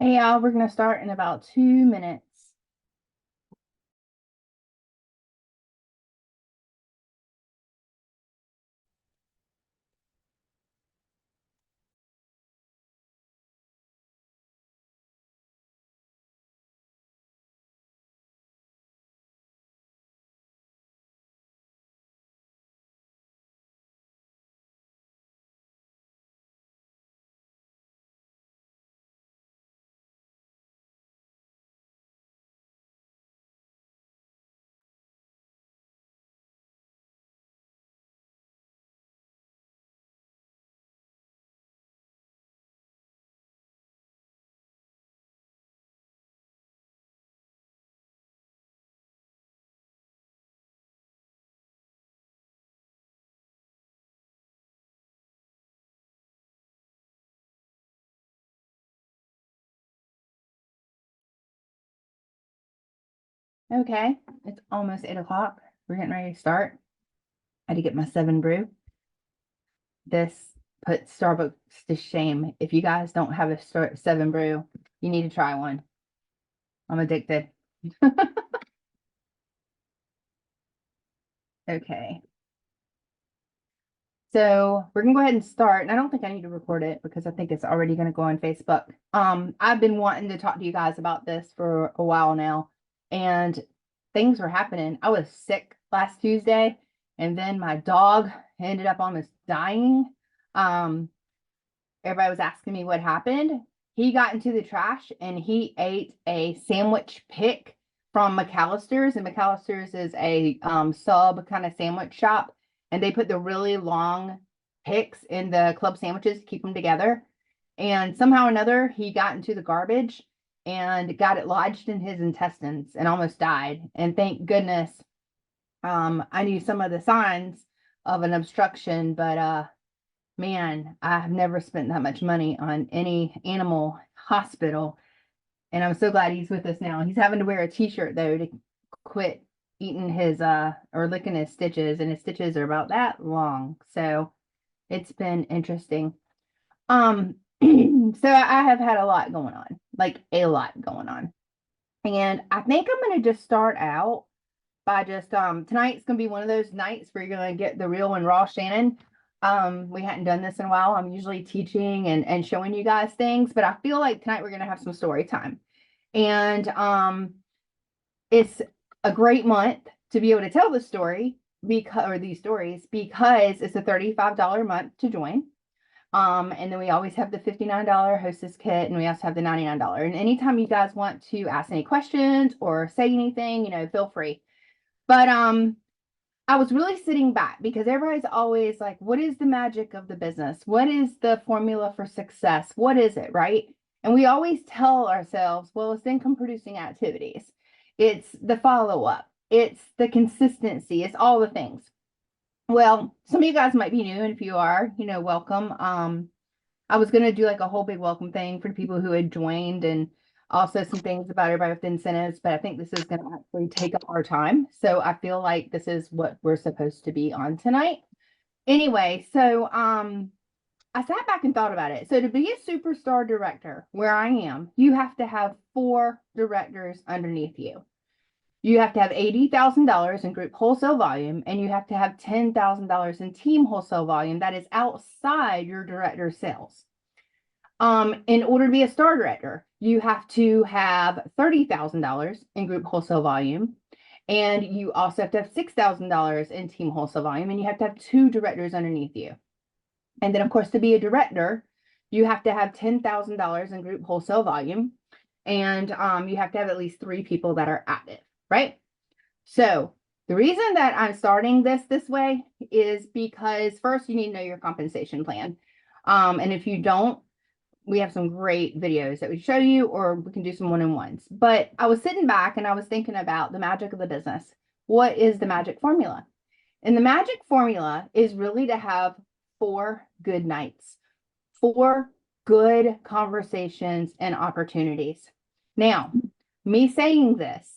Hey, Al, we're going to start in about 2 minutes. Okay, it's almost 8 o'clock. We're getting ready to start. I had to get my 7 brew. This puts Starbucks to shame. If you guys don't have a 7 brew, you need to try one. I'm addicted. Okay, so we're gonna go ahead and start. And I don't think I need to record it because I think it's already gonna go on Facebook. I've been wanting to talk to you guys about this for a while now, and things were happening. I was sick last Tuesday, and then my dog ended up almost dying. Um, Everybody was asking me what happened. He got into the trash and he ate a sandwich pick from McAllister's, and McAllister's is a sub kind of sandwich shop, and they put the really long picks in the club sandwiches to keep them together. And somehow or another, he got into the garbage and got it lodged in his intestines and almost died. And thank goodness, I knew some of the signs of an obstruction, but man, I've never spent that much money on any animal hospital. And I'm so glad he's with us now. He's having to wear a t-shirt though to quit eating his or licking his stitches, and his stitches are about that long. So it's been interesting. So I have had a lot going on, like a lot going on. And I think I'm gonna just start out by just tonight's gonna be one of those nights where you're gonna get the real and raw Shannon. We hadn't done this in a while. I'm usually teaching and showing you guys things, but I feel like tonight we're gonna have some story time. And it's a great month to be able to tell the story because or these stories because it's a $35 month to join. And then we always have the $59 hostess kit, and we also have the $99. And anytime you guys want to ask any questions or say anything, feel free. But I was really sitting back because everybody's always like, what is the magic of the business? What is the formula for success? What is it, right? And we always tell ourselves, well, it's income producing activities. It's the follow up. It's the consistency. It's all the things. Well, some of you guys might be new, and if you are, welcome. I was going to do like a whole big welcome thing for the people who had joined, and also some things about everybody with incentives, but I think this is going to actually take up our time. So I feel like this is what we're supposed to be on tonight. Anyway, so I sat back and thought about it. So to be a superstar director where I am, you have to have 4 directors underneath you. You have to have $80,000 in group wholesale volume, and you have to have $10,000 in team wholesale volume that is outside your director sales. In order to be a star director, you have to have $30,000 in group wholesale volume, and you also have to have $6,000 in team wholesale volume, and you have to have 2 directors underneath you. And then, of course, to be a director, you have to have $10,000 in group wholesale volume, and you have to have at least 3 people that are active, right? So the reason that I'm starting this way is because first you need to know your compensation plan. And if you don't, we have some great videos that we show you, or we can do some one-on-ones. But I was sitting back and I was thinking about the magic of the business. What is the magic formula? And the magic formula is really to have 4 good nights, 4 good conversations and opportunities. Now, me saying this,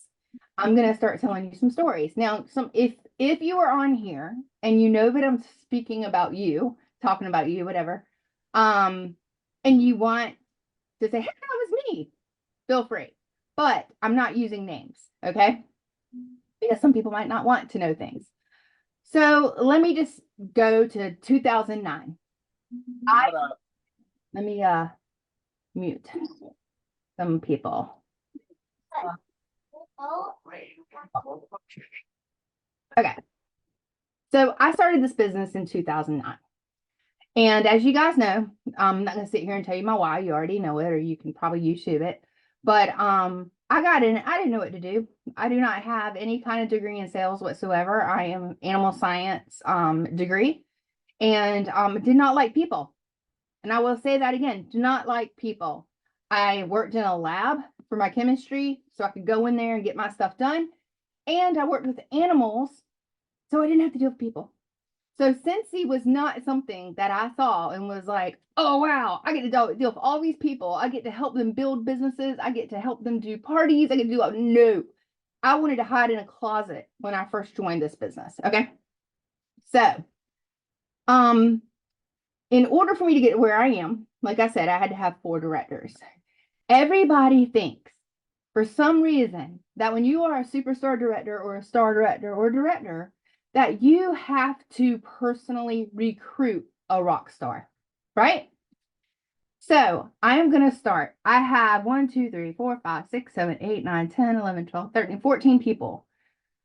I'm going to start telling you some stories. Now, if you are on here and you know that I'm speaking about you, talking about you, whatever, and you want to say, hey, that was me, feel free. But I'm not using names, okay? Because some people might not want to know things. So let me just go to 2009. Let me mute some people. Okay. So I started this business in 2009. And as you guys know, I'm not going to sit here and tell you my why. You already know it, or you can probably YouTube it. But I got in, I didn't know what to do. I do not have any kind of degree in sales whatsoever. I am animal science degree, and did not like people. And I will say that again, do not like people. I worked in a lab for my chemistry so I could go in there and get my stuff done. And I worked with animals, so I didn't have to deal with people. So SCENTSY was not something that I saw and was like, oh, wow, I get to deal with all these people. I get to help them build businesses. I get to help them do parties. I get to do, no. I wanted to hide in a closet when I first joined this business, okay? So, in order for me to get where I am, like I said, I had to have 4 directors. Everybody thinks, for some reason, that when you are a superstar director or a star director or director, that you have to personally recruit a rock star, right? So I am going to start. I have 1, 2, 3, 4, 5, 6, 7, 8, 9, 10, 11, 12, 13, 14 people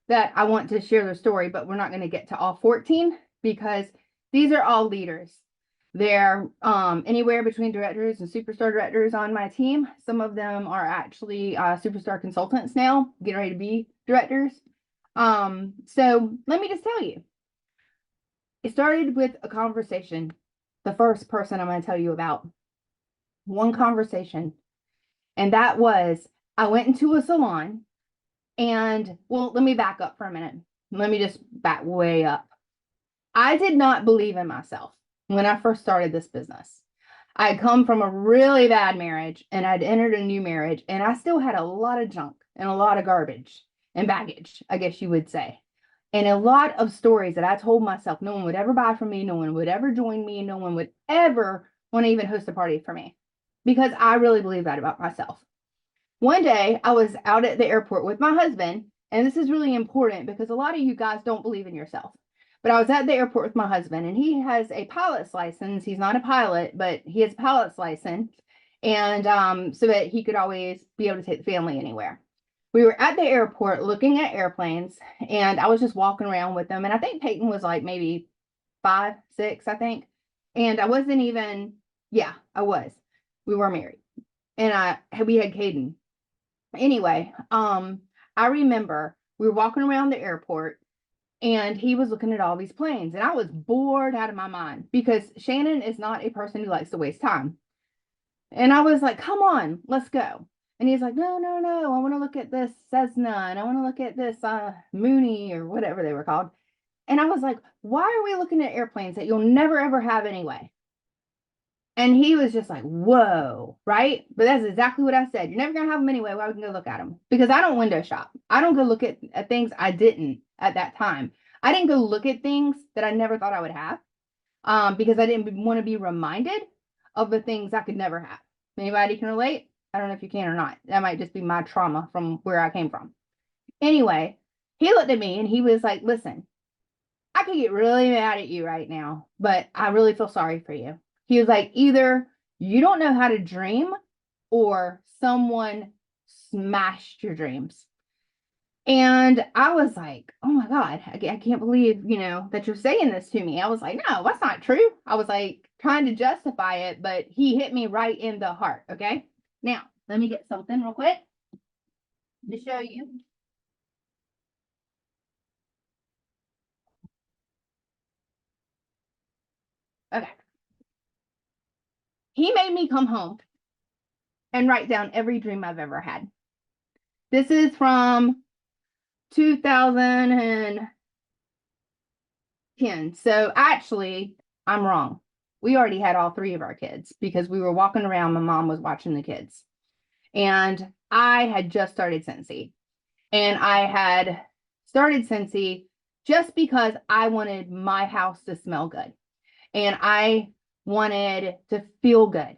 that I want to share their story, but we're not going to get to all 14 because these are all leaders. They're anywhere between directors and superstar directors on my team. Some of them are actually superstar consultants now, getting ready to be directors. So let me just tell you, it started with a conversation. The first person I'm going to tell you about, one conversation, and that was I went into a salon, and well, let me back up for a minute. Let me just back way up. I did not believe in myself when I first started this business. I had come from a really bad marriage, and I'd entered a new marriage, and I still had a lot of junk and a lot of garbage and baggage, I guess you would say. And a lot of stories that I told myself no one would ever buy from me, no one would ever join me, no one would ever want to even host a party for me, because I really believe that about myself. One day I was out at the airport with my husband, and this is really important because a lot of you guys don't believe in yourself. But I was at the airport with my husband, and he has a pilot's license. He's not a pilot, but he has a pilot's license. And so that he could always be able to take the family anywhere. We were at the airport looking at airplanes, and I was just walking around with them. And I think Peyton was like maybe 5, 6, I think. And I wasn't even, yeah, I was. We were married. And we had Caden. Anyway, I remember we were walking around the airport, and he was looking at all these planes, and I was bored out of my mind because Shannon is not a person who likes to waste time. And I was like, come on, let's go. And he's like, no, no, no, I want to look at this Cessna, and I want to look at this Mooney or whatever they were called. And I was like, why are we looking at airplanes that you'll never, ever have anyway? And he was just like, whoa, right? But that's exactly what I said. You're never going to have them anyway. Why we can go look at them? Because I don't window shop. I don't go look at things I didn't at that time. I didn't go look at things that I never thought I would have because I didn't want to be reminded of the things I could never have. Anybody can relate? I don't know if you can or not. That might just be my trauma from where I came from. Anyway, he looked at me and he was like, listen, I could get really mad at you right now, but I really feel sorry for you. He was like, either you don't know how to dream or someone smashed your dreams. And I was like, oh my God, I can't believe, that you're saying this to me. I was like, no, that's not true. I was like trying to justify it, but he hit me right in the heart. Okay. Now, let me get something real quick to show you. Okay. He made me come home and write down every dream I've ever had. This is from 2010. So actually, I'm wrong. We already had all 3 of our kids because we were walking around. My mom was watching the kids. And I had just started SCENTSY. And I had started SCENTSY just because I wanted my house to smell good. And I wanted to feel good.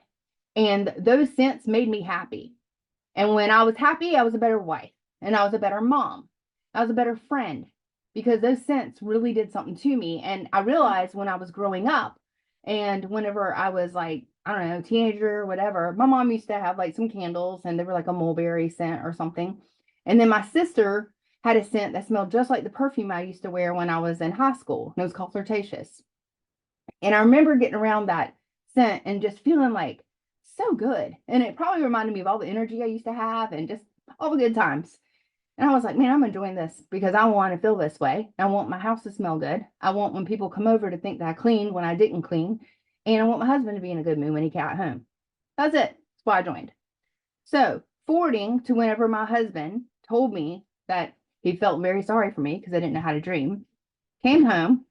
And those scents made me happy. And when I was happy, I was a better wife and I was a better mom. I was a better friend because those scents really did something to me. And I realized when I was growing up and whenever I was like, I don't know, teenager or whatever, my mom used to have like some candles and they were like a mulberry scent or something. And then my sister had a scent that smelled just like the perfume I used to wear when I was in high school. And it was called Flirtatious. And I remember getting around that scent and just feeling like so good. And it probably reminded me of all the energy I used to have and just all the good times. And I was like, man, I'm enjoying this because I want to feel this way. I want my house to smell good. I want when people come over to think that I cleaned when I didn't clean. And I want my husband to be in a good mood when he got home. That's it. That's why I joined. So, forwarding to whenever my husband told me that he felt very sorry for me because I didn't know how to dream, came home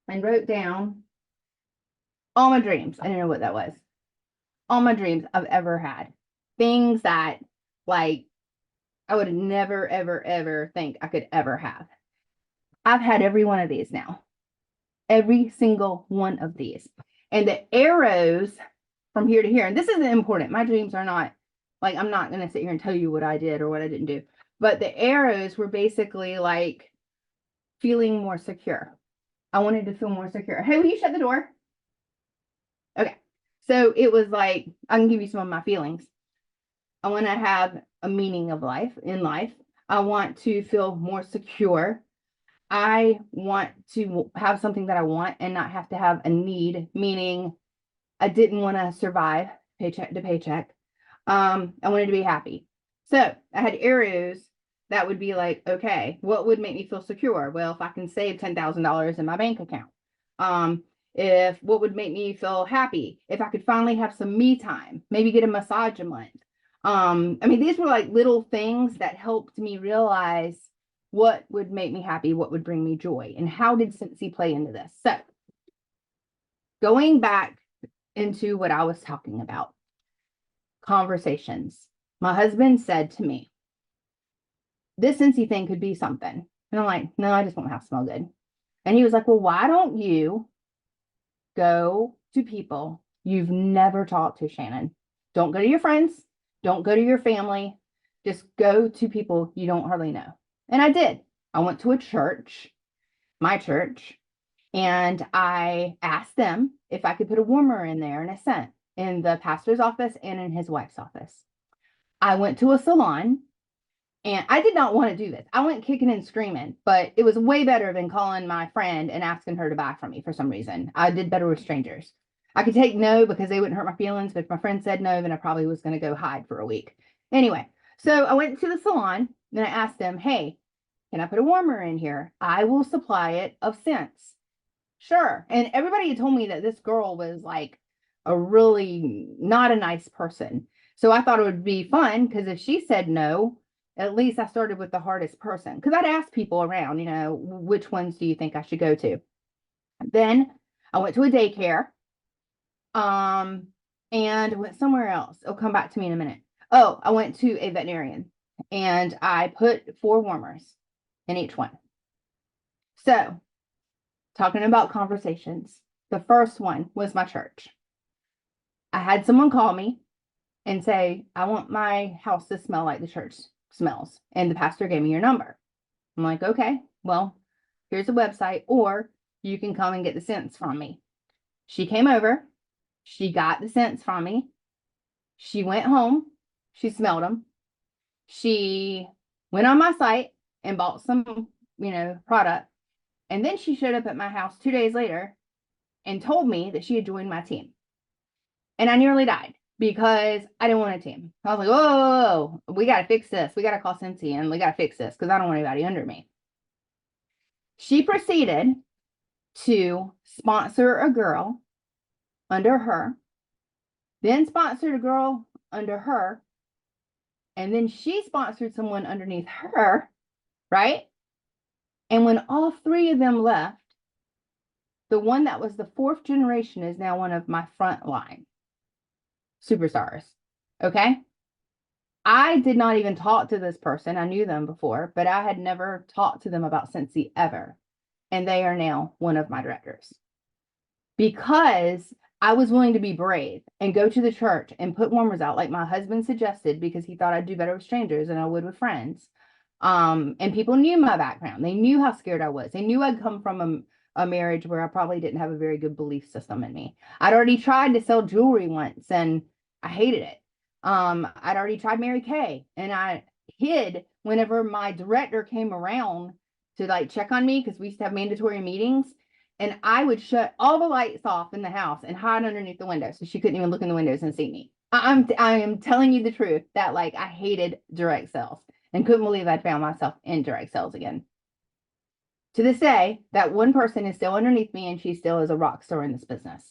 and wrote down all my dreams. I didn't know what that was. All my dreams I've ever had. Things that like I would never, ever, ever think I could ever have. I've had every one of these now. Every single one of these. And the arrows from here to here, and this isn't important. My dreams are not like, I'm not going to sit here and tell you what I did or what I didn't do. But the arrows were basically like feeling more secure. I wanted to feel more secure. Hey, will you shut the door? Okay. So it was like, I can give you some of my feelings. I want to have a meaning of life in life. I want to feel more secure. I want to have something that I want and not have to have a need, meaning I didn't want to survive paycheck to paycheck. I wanted to be happy. So I had arrows that would be like, okay, what would make me feel secure? Well, if I can save $10,000 in my bank account. If what would make me feel happy, if I could finally have some me time, maybe get a massage a month. I mean, these were like little things that helped me realize what would make me happy, what would bring me joy, and how did SCENTSY play into this? So going back into what I was talking about, conversations. My husband said to me, this SCENTSY thing could be something. And I'm like, no, I just want my house to smell good. And he was like, well, why don't you go to people you've never talked to, Shannon? Don't go to your friends. Don't go to your family. Just go to people you don't hardly know. And I did. I went to a church, my church, and I asked them if I could put a warmer in there and a scent in the pastor's office and in his wife's office. I went to a salon and I did not want to do this. I went kicking and screaming, but it was way better than calling my friend and asking her to buy from me for some reason. I did better with strangers. I could take no because they wouldn't hurt my feelings, but if my friend said no, then I probably was going to go hide for a week. Anyway, so I went to the salon and I asked them, hey, can I put a warmer in here? I will supply it of scents. Sure. And everybody had told me that this girl was like a really not a nice person. So I thought it would be fun because if she said no, at least I started with the hardest person. Because I'd ask people around, you know, which ones do you think I should go to? Then I went to a daycare. And went somewhere else. It'll come back to me in a minute. Oh, I went to a veterinarian and I put 4 warmers in each one. So, talking about conversations, the first one was my church. I had someone call me and say, I want my house to smell like the church smells. And the pastor gave me your number. I'm like, okay, well, here's a website, or you can come and get the scents from me. She came over. She got the scents from me. She went home. She smelled them. She went on my site and bought some, product. And then she showed up at my house 2 days later and told me that she had joined my team. And I nearly died because I didn't want a team. I was like, whoa, we got to fix this. We got to call SCENTSY and we got to fix this because I don't want anybody under me. She proceeded to sponsor a girl under her, then sponsored a girl under her, and then she sponsored someone underneath her, right? And when all 3 of them left, the one that was the 4th generation is now one of my frontline superstars. Okay. I did not even talk to this person. I knew them before, but I had never talked to them about SCENTSY ever. And they are now one of my directors because I was willing to be brave and go to the church and put warmers out like my husband suggested because he thought I'd do better with strangers than I would with friends. And people knew my background. They knew how scared I was. They knew I'd come from a marriage where I probably didn't have a very good belief system in me. I'd already tried to sell jewelry once and I hated it. I'd already tried Mary Kay and I hid whenever my director came around to like check on me because we used to have mandatory meetings. And I would shut all the lights off in the house and hide underneath the window so she couldn't even look in the windows and see me. I am telling you the truth that like I hated direct sales and couldn't believe I'd found myself in direct sales again. To this day, that one person is still underneath me and she still is a rock star in this business.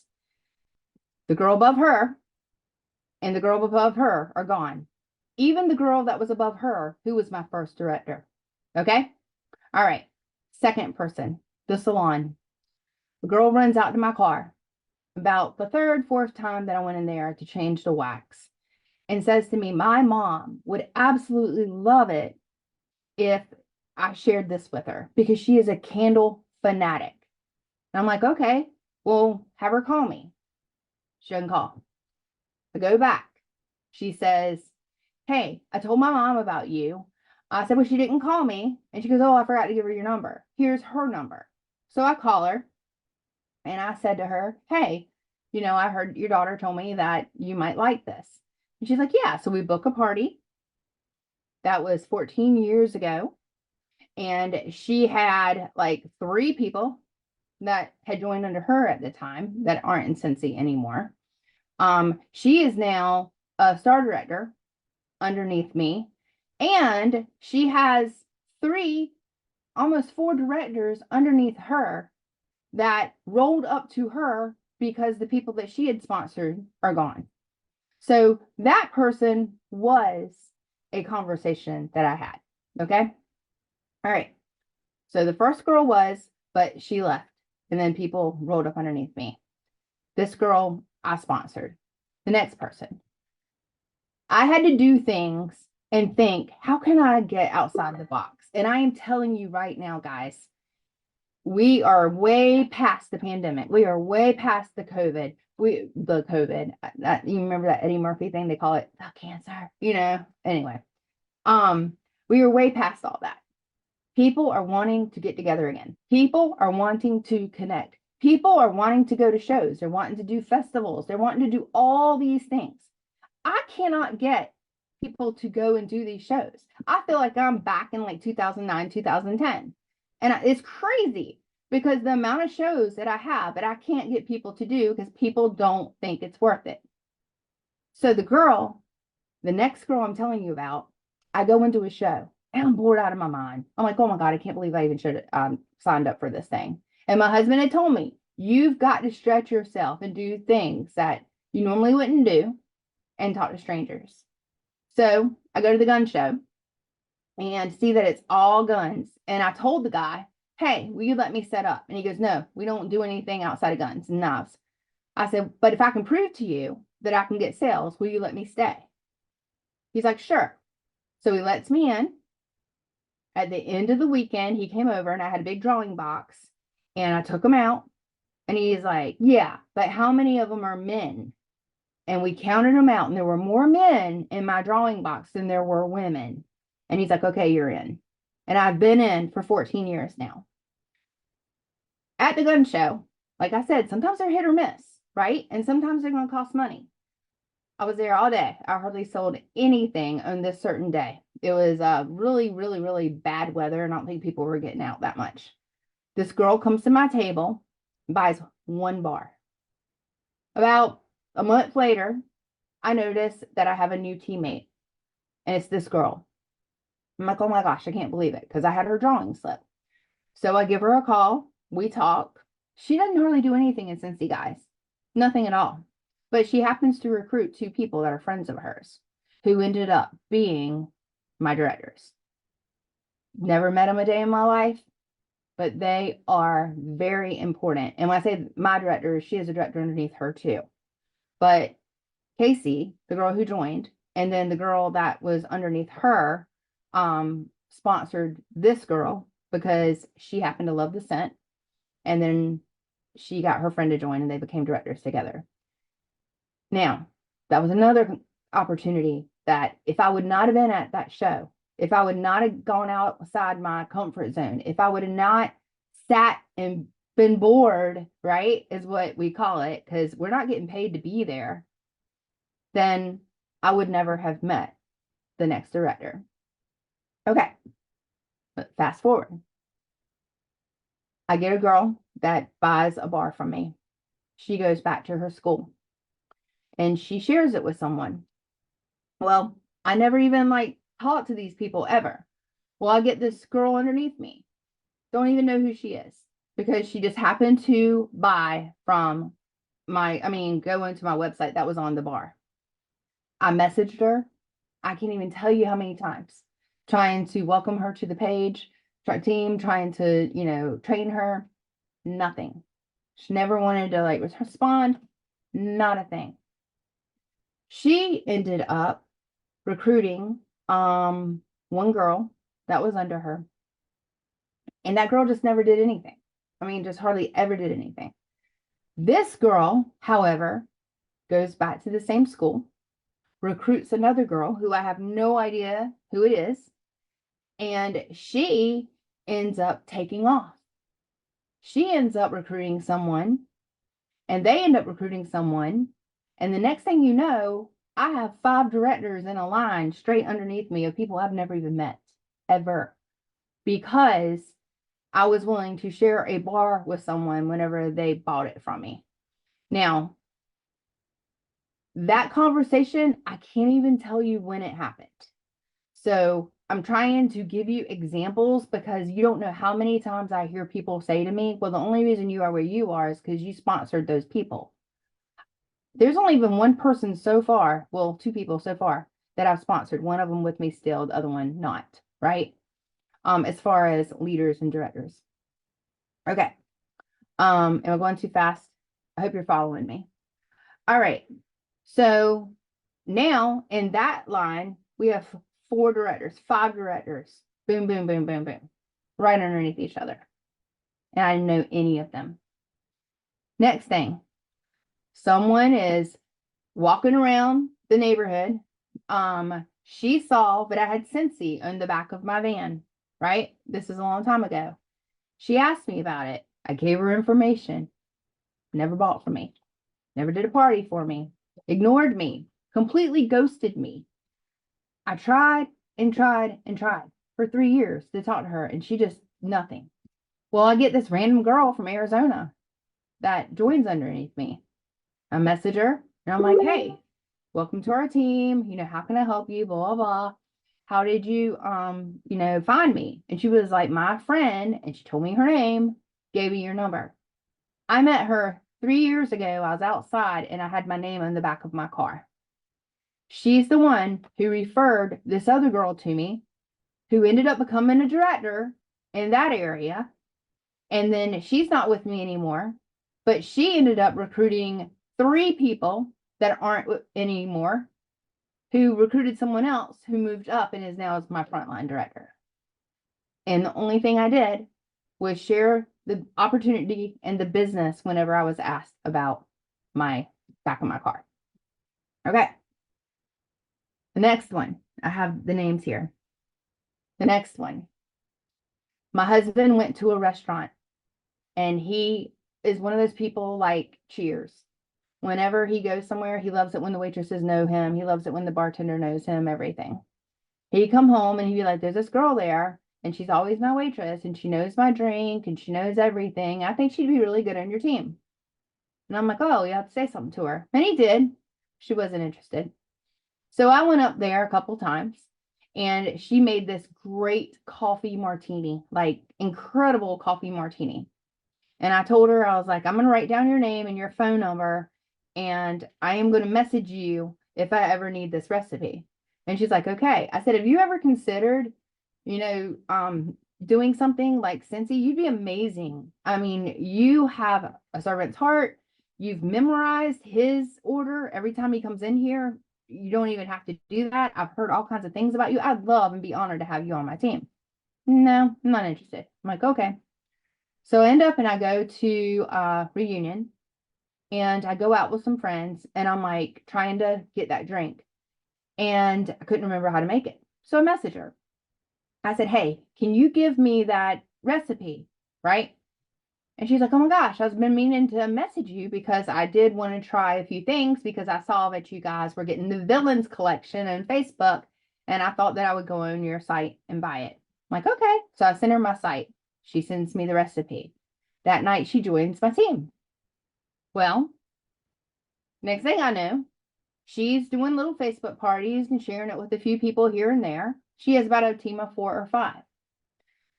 The girl above her and the girl above her are gone. Even the girl that was above her, who was my first director. Okay? All right. Second person, the salon. The girl runs out to my car about the third, fourth time that I went in there to change the wax and says to me, my mom would absolutely love it if I shared this with her because she is a candle fanatic. And I'm like, okay, well, have her call me. She doesn't call. I go back. She says, hey, I told my mom about you. I said, well, she didn't call me. And she goes, oh, I forgot to give her your number. Here's her number. So I call her and I said to her, hey, you know, I heard your daughter told me that you might like this. And she's like, yeah. So we book a party. That was 14 years ago. And she had like 3 people that had joined under her at the time that aren't in SCENTSY anymore. She is now a star director underneath me. And she has 3, almost 4 directors underneath her that rolled up to her because the people that she had sponsored are gone. So that person was a conversation that I had. Okay. All right. So the first girl was, but she left. And then people rolled up underneath me. This girl I sponsored. The next person. I had to do things and think, how can I get outside the box? And I am telling you right now, guys, we are way past the pandemic. We are way past the COVID. You remember that Eddie Murphy thing? They call it the cancer, you know? Anyway, we are way past all that. People are wanting to get together again. People are wanting to connect. People are wanting to go to shows. They're wanting to do festivals. They're wanting to do all these things. I cannot get people to go and do these shows. I feel like I'm back in like 2009, 2010. And it's crazy because the amount of shows that I have that I can't get people to do because people don't think it's worth it. So the next girl I'm telling you about, I go into a show and I'm bored out of my mind. I'm like, oh my God, I can't believe I even should have signed up for this thing. And my husband had told me, you've got to stretch yourself and do things that you normally wouldn't do and talk to strangers. So I go to the gun show and see that it's all guns. And I told the guy, hey, will you let me set up? And he goes, no, we don't do anything outside of guns and knives. I said, but if I can prove to you that I can get sales, will you let me stay? He's like, sure. So he lets me in. At the end of the weekend, he came over and I had a big drawing box and I took him out and he's like, yeah, but how many of them are men? And we counted them out and there were more men in my drawing box than there were women. And he's like, okay, you're in. And I've been in for 14 years now. At the gun show, like I said, sometimes they're hit or miss, right? And sometimes they're going to cost money. I was there all day. I hardly sold anything on this certain day. It was really, really, really bad weather. And I don't think people were getting out that much. This girl comes to my table, buys 1 bar. About a month later, I notice that I have a new teammate. And it's this girl. I'm like, oh my gosh, I can't believe it. Because I had her drawing slip. So I give her a call. We talk. She doesn't hardly do anything in SCENTSY, guys. Nothing at all. But she happens to recruit 2 people that are friends of hers who ended up being my directors. Never met them a day in my life, but they are very important. And when I say my director, she is a director underneath her too. But Casey, the girl who joined, and then the girl that was underneath her, sponsored this girl because she happened to love the scent. And then she got her friend to join and they became directors together. Now, that was another opportunity that if I would not have been at that show, if I would not have gone outside my comfort zone, if I would have not sat and been bored, right, is what we call it, because we're not getting paid to be there, then I would never have met the next director. Okay, but fast forward. I get a girl that buys a bar from me. She goes back to her school and she shares it with someone. Well, I never even like talked to these people ever. Well, I get this girl underneath me. Don't even know who she is because she just happened to buy from go into my website that was on the bar. I messaged her. I can't even tell you how many times trying to welcome her to the page, trying to, train her. Nothing. She never wanted to like respond. Not a thing. She ended up recruiting one girl that was under her. And that girl just never did anything. Just hardly ever did anything. This girl, however, goes back to the same school, recruits another girl who I have no idea who it is, and she ends up taking off. She ends up recruiting someone, and they end up recruiting someone, and the next thing you know, I have 5 directors in a line straight underneath me of people I've never even met, ever, because I was willing to share a bar with someone whenever they bought it from me. Now, that conversation, I can't even tell you when it happened. So I'm trying to give you examples because you don't know how many times I hear people say to me, well, the only reason you are where you are is because you sponsored those people. There's only been one person so far, well, 2 people so far that I've sponsored. One of them with me still, the other one not, right? As far as leaders and directors. Okay. Am I going too fast? I hope you're following me. All right. So now in that line, we have 4 directors, 5 directors. Boom, boom, boom, boom, boom. Right underneath each other. And I didn't know any of them. Next thing, someone is walking around the neighborhood. She saw that I had SCENTSY on the back of my van, right? This is a long time ago. She asked me about it. I gave her information. Never bought from me. Never did a party for me. Ignored me. Completely ghosted me. I tried and tried and tried for 3 years to talk to her, and she just nothing. Well, I get this random girl from Arizona that joins underneath me. I message her, and I'm like, hey, welcome to our team. How can I help you? Blah, blah, blah. How did you, find me? And she was like, my friend, and she told me her name, gave me your number. I met her 3 years ago. I was outside, and I had my name on the back of my car. She's the one who referred this other girl to me, who ended up becoming a director in that area. And then she's not with me anymore, but she ended up recruiting 3 people that aren't anymore, who recruited someone else who moved up and is now as my frontline director. And the only thing I did was share the opportunity and the business whenever I was asked about my back of my car. Okay. The next one, I have the names here. The next one, my husband went to a restaurant, and he is one of those people like Cheers. Whenever he goes somewhere, he loves it when the waitresses know him. He loves it when the bartender knows him, everything. He'd come home and he'd be like, there's this girl there, and she's always my waitress, and she knows my drink, and she knows everything. I think she'd be really good on your team. And I'm like, oh, you have to say something to her. And he did. She wasn't interested. So I went up there a couple times, and she made this great coffee martini, like incredible coffee martini. And I told her, I was like, I'm going to write down your name and your phone number, and I am going to message you if I ever need this recipe. And she's like, okay. I said, have you ever considered, doing something like SCENTSY? You'd be amazing. You have a servant's heart. You've memorized his order every time he comes in here. You don't even have to do that. I've heard all kinds of things about you. I'd love and be honored to have you on my team. No, I'm not interested. I'm like, okay. So I end up and I go to reunion, And I go out with some friends and I'm like trying to get that drink. And I couldn't remember how to make it. So I messaged her. I said, hey, can you give me that recipe? Right. And she's like, oh my gosh, I've been meaning to message you because I did want to try a few things because I saw that you guys were getting the villains collection on Facebook. And I thought that I would go on your site and buy it. I'm like, okay. So I send her my site. She sends me the recipe. That night she joins my team. Well, next thing I know, she's doing little Facebook parties and sharing it with a few people here and there. She has about a team of 4 or 5.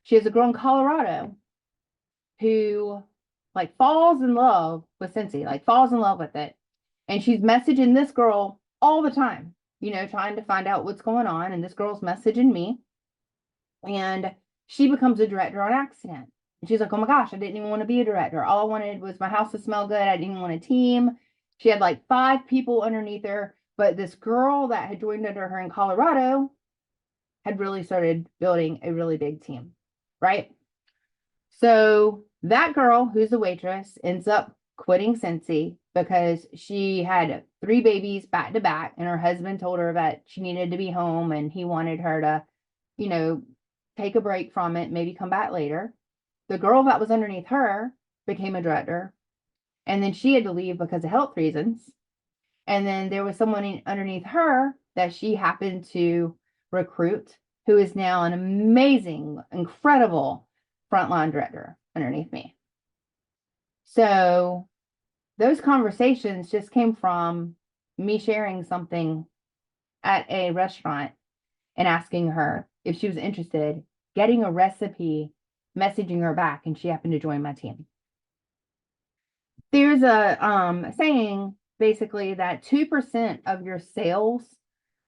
She has a girl in Colorado who like falls in love with SCENTSY, like falls in love with it. And she's messaging this girl all the time, trying to find out what's going on. And this girl's messaging me. And she becomes a director on accident. And she's like, oh my gosh, I didn't even want to be a director. All I wanted was my house to smell good. I didn't even want a team. She had like 5 people underneath her. But this girl that had joined under her in Colorado had really started building a really big team, right? So that girl, who's a waitress, ends up quitting SCENTSY because she had 3 babies back to back, and her husband told her that she needed to be home and he wanted her to, take a break from it, maybe come back later. The girl that was underneath her became a director, and then she had to leave because of health reasons. And then there was someone underneath her that she happened to recruit who is now an amazing, incredible frontline director underneath me. So those conversations just came from me sharing something at a restaurant and asking her if she was interested, getting a recipe, messaging her back, and she happened to join my team. There's a saying basically that 2% of your sales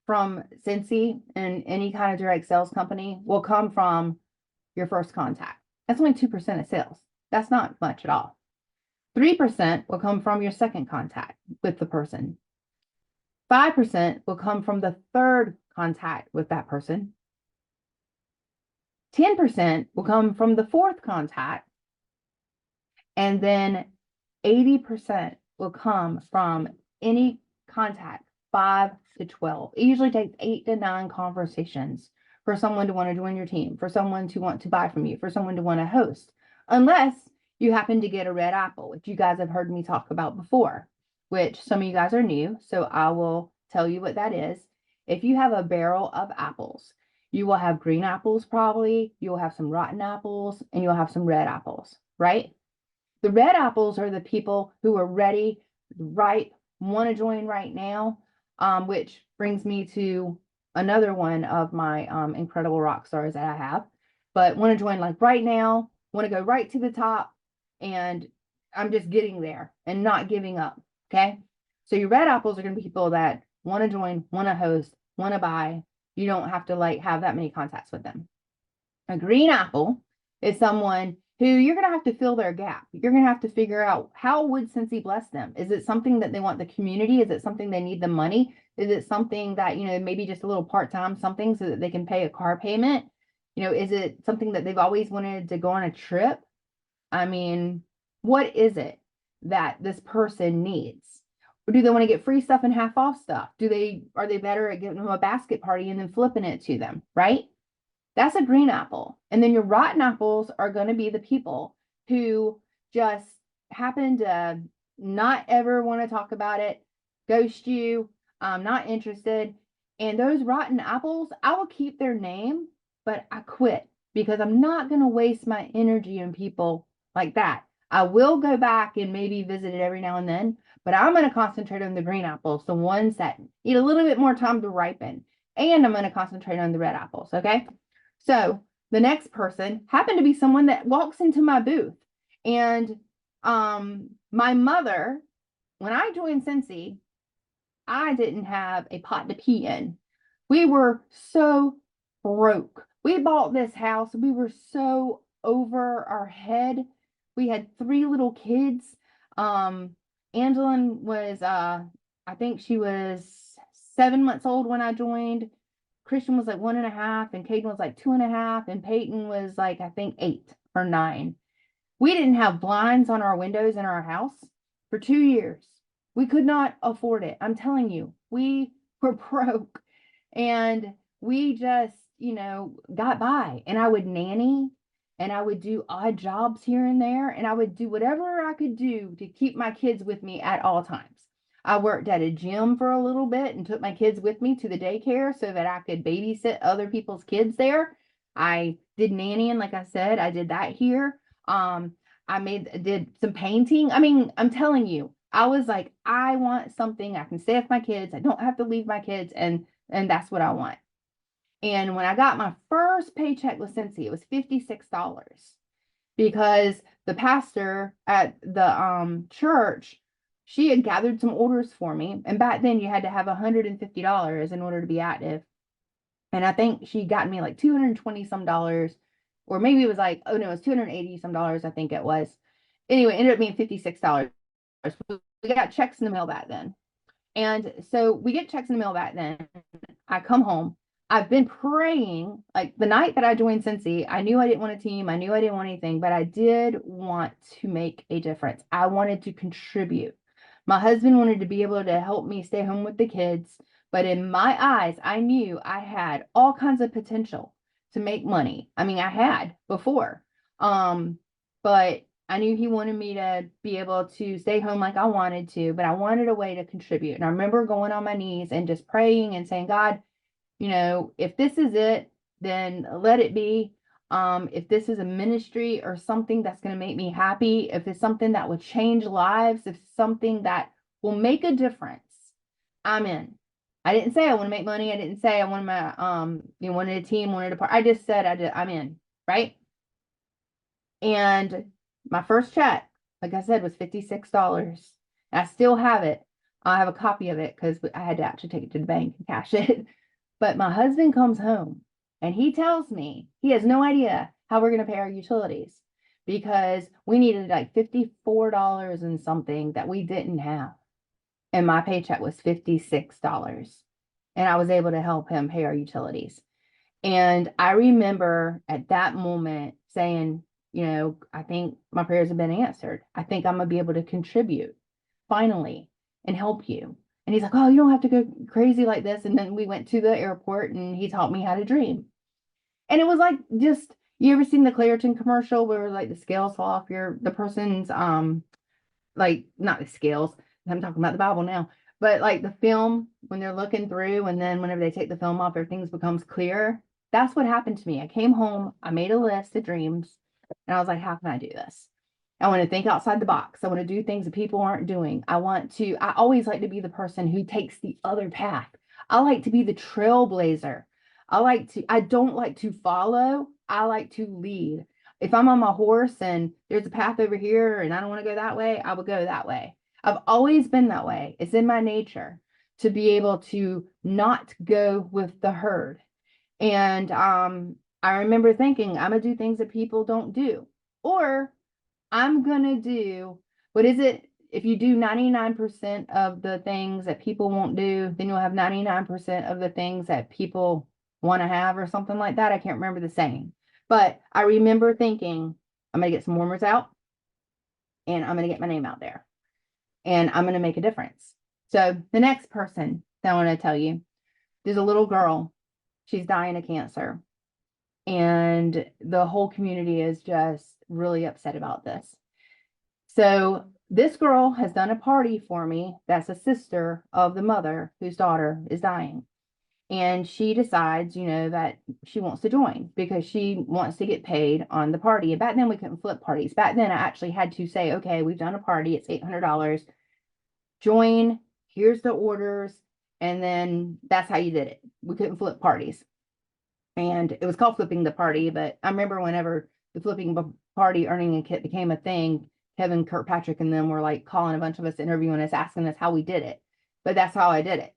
from SCENTSY and any kind of direct sales company will come from your first contact. That's only 2% of sales. That's not much at all. 3% will come from your second contact with the person. 5% will come from the third contact with that person. 10% will come from the fourth contact. And then 80% will come from any contact 5 to 12. It usually takes 8 to 9 conversations for someone to want to join your team, for someone to want to buy from you, for someone to want to host, unless you happen to get a red apple, which you guys have heard me talk about before, which some of you guys are new, so I will tell you what that is. If you have a barrel of apples, you will have green apples probably, you'll have some rotten apples, and you'll have some red apples, right? The red apples are the people who are ready, ripe, want to join right now, which brings me to another one of my incredible rock stars that I have, but want to join like right now, want to go right to the top, and I'm just getting there and not giving up, okay? So your red apples are going to be people that want to join, want to host, want to buy. You don't have to like have that many contacts with them. A green apple is someone who you're going to have to fill their gap. You're going to have to figure out, how would SCENTSY bless them? Is it something that they want the community? Is it something they need the money? Is it something that, maybe just a little part-time something so that they can pay a car payment? Is it something that they've always wanted to go on a trip? I mean, what is it that this person needs? Or do they want to get free stuff and half off stuff? Are they better at giving them a basket party and then flipping it to them, right? That's a green apple. And then your rotten apples are going to be the people who just happen to not ever want to talk about it, ghost you, not interested. And those rotten apples, I will keep their name, but I quit because I'm not going to waste my energy on people like that. I will go back and maybe visit it every now and then, but I'm going to concentrate on the green apples, the ones that need a little bit more time to ripen. And I'm going to concentrate on the red apples, okay? So the next person happened to be someone that walks into my booth. And my mother, when I joined SCENTSY, I didn't have a pot to pee in. We were so broke. We bought this house. We were so over our head. We had 3 little kids. Angeline was, I think she was 7 months old when I joined. Christian was like 1.5, and Caden was like 2.5, and Peyton was like, I think 8 or 9. We didn't have blinds on our windows in our house. for 2 years. We could not afford it. I'm telling you, we were broke, and we just, got by. And I would nanny, and I would do odd jobs here and there, and I would do whatever I could do to keep my kids with me at all times. I worked at a gym for a little bit and took my kids with me to the daycare so that I could babysit other people's kids there. I did nannying, like I said, I did that here. I did some painting. I mean, I'm telling you, I was like, I want something. I can stay with my kids. I don't have to leave my kids, and that's what I want. And when I got my first paycheck with SCENTSY, it was $56 because the pastor at the church, she had gathered some orders for me. And back then you had to have $150 in order to be active. And I think she got me like 220 some dollars, or maybe it was like, oh no, it was 280 some dollars, I think it was. Anyway, it ended up being $56. We got checks in the mail back then. And so we get checks in the mail back then. I come home. I've been praying, like the night that I joined SCENTSY, I knew I didn't want a team. I knew I didn't want anything, but I did want to make a difference. I wanted to contribute. My husband wanted to be able to help me stay home with the kids. But in my eyes, I knew I had all kinds of potential to make money. I mean, I had before. But I knew he wanted me to be able to stay home like I wanted to, but I wanted a way to contribute. And I remember going on my knees and just praying and saying, God, if this is it, then let it be. If this is a ministry or something that's going to make me happy, if it's something that will change lives, if it's something that will make a difference, I'm in. I didn't say I want to make money. I didn't say I wanted my, wanted a team, wanted a part. I just said I'm in, right? And my first check, like I said, was $56. I still have it. I have a copy of it because I had to actually take it to the bank and cash it. But my husband comes home and he tells me he has no idea how we're going to pay our utilities because we needed like $54 and something that we didn't have. And my paycheck was $56. And I was able to help him pay our utilities. And I remember at that moment saying, I think my prayers have been answered. I think I'm going to be able to contribute finally and help you. And he's like, oh, you don't have to go crazy like this. And then we went to the airport and he taught me how to dream. And it was like, just, you ever seen the Claritin commercial where like the scales fall off the person's, like not the scales. I'm talking about the Bible now, but like the film when they're looking through and then whenever they take the film off, everything becomes clear. That's what happened to me. I came home, I made a list of dreams and I was like, how can I do this? I want to think outside the box. I want to do things that people aren't doing. I always like to be the person who takes the other path. I like to be the trailblazer. I don't like to follow. I like to lead. If I'm on my horse and there's a path over here and I don't want to go that way, I will go that way. I've always been that way. It's in my nature to be able to not go with the herd. And I remember thinking, I'm going to do things that people don't do. Or I'm going to do, what is it? If you do 99% of the things that people won't do, then you'll have 99% of the things that people want to have or something like that. I can't remember the saying. But I remember thinking, I'm going to get some warmers out and I'm going to get my name out there and I'm going to make a difference. So the next person that I want to tell you, there's a little girl. She's dying of cancer. And the whole community is just really upset about this. So this girl has done a party for me that's a sister of the mother whose daughter is dying. And she decides, that she wants to join because she wants to get paid on the party. And back then we couldn't flip parties. Back then I actually had to say, okay, we've done a party. It's $800. Join. Here's the orders. And then that's how you did it. We couldn't flip parties. And it was called flipping the party. But I remember whenever the flipping party earning a kit became a thing, Kevin Kirkpatrick and them were like calling a bunch of us, interviewing us, asking us how we did it. But that's how I did it.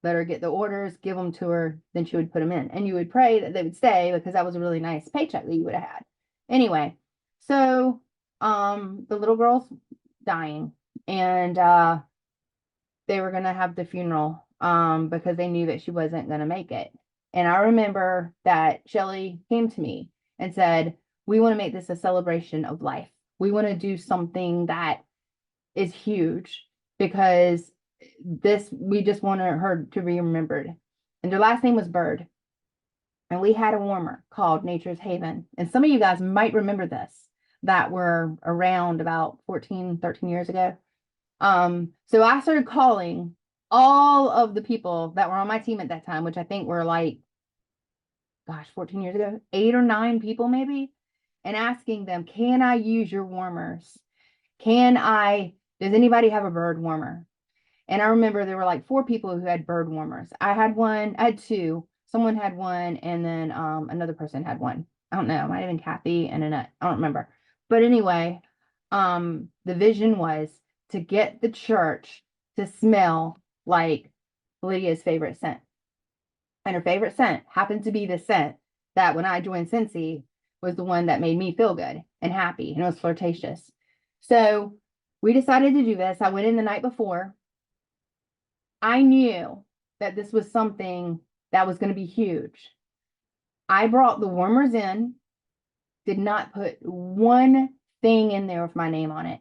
Let her get the orders, give them to her, then she would put them in. And you would pray that they would stay because that was a really nice paycheck that you would have had. Anyway, so the little girl's dying and they were going to have the funeral because they knew that she wasn't going to make it. And I remember that Shelly came to me and said, we want to make this a celebration of life. We want to do something that is huge because we just wanted her to be remembered. And her last name was Bird. And we had a warmer called Nature's Haven. And some of you guys might remember this, that were around about 14, 13 years ago. So I started calling all of the people that were on my team at that time, which I think were like, gosh, 14 years ago, 8 or 9 people maybe, and asking them, can I use your warmers? Does anybody have a bird warmer? And I remember there were like 4 people who had bird warmers. I had 2, someone had one, and then another person had one. I don't know, it might have been Kathy and Annette. I don't remember. But anyway, the vision was to get the church to smell like Lydia's favorite scent. And her favorite scent happened to be the scent that when I joined SCENTSY was the one that made me feel good and happy, and it was flirtatious. So we decided to do this. I went in the night before. I knew that this was something that was going to be huge. I brought the warmers in, did not put one thing in there with my name on it.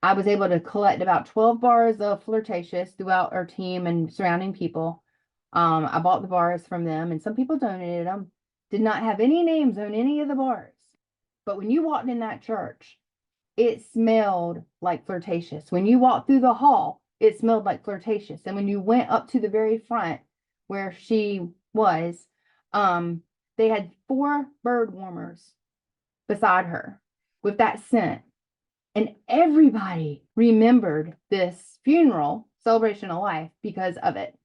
I was able to collect about 12 bars of flirtatious throughout our team and surrounding people. I bought the bars from them, and some people donated them. Did not have any names on any of the bars. But when you walked in that church, it smelled like flirtatious. When you walked through the hall, it smelled like flirtatious. And when you went up to the very front where she was, they had 4 bird warmers beside her with that scent. And everybody remembered this funeral, celebration of life, because of it.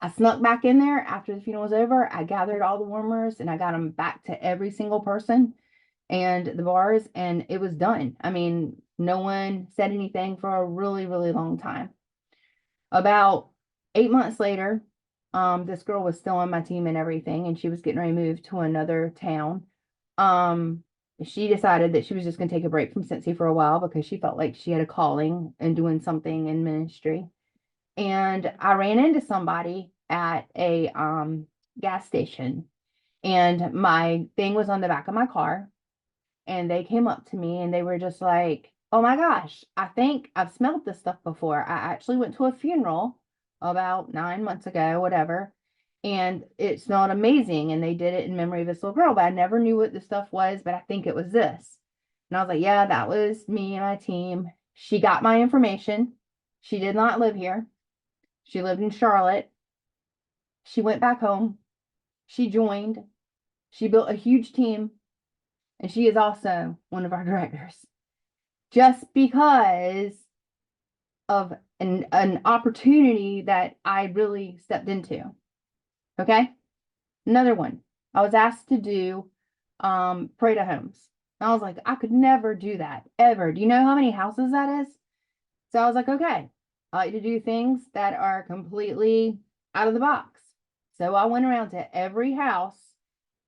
I snuck back in there after the funeral was over. I gathered all the warmers and I got them back to every single person and the bars, and it was done. I mean, no one said anything for a really, really long time. About 8 months later, this girl was still on my team and everything, and she was getting ready to move to another town. She decided that she was just going to take a break from SCENTSY for a while because she felt like she had a calling and doing something in ministry. And I ran into somebody at a gas station, and my thing was on the back of my car. And they came up to me and they were just like, oh my gosh, I think I've smelled this stuff before. I actually went to a funeral about 9 months ago, whatever, and it smelled amazing. And they did it in memory of this little girl, but I never knew what the stuff was, but I think it was this. And I was like, yeah, that was me and my team. She got my information. She did not live here. She lived in Charlotte. She went back home. She joined. She built a huge team. And she is also one of our directors. Just because of an opportunity that I really stepped into. Okay? Another one. I was asked to do pray to homes. And I was like, I could never do that, ever. Do you know how many houses that is? So I was like, okay, I like to do things that are completely out of the box. So I went around to every house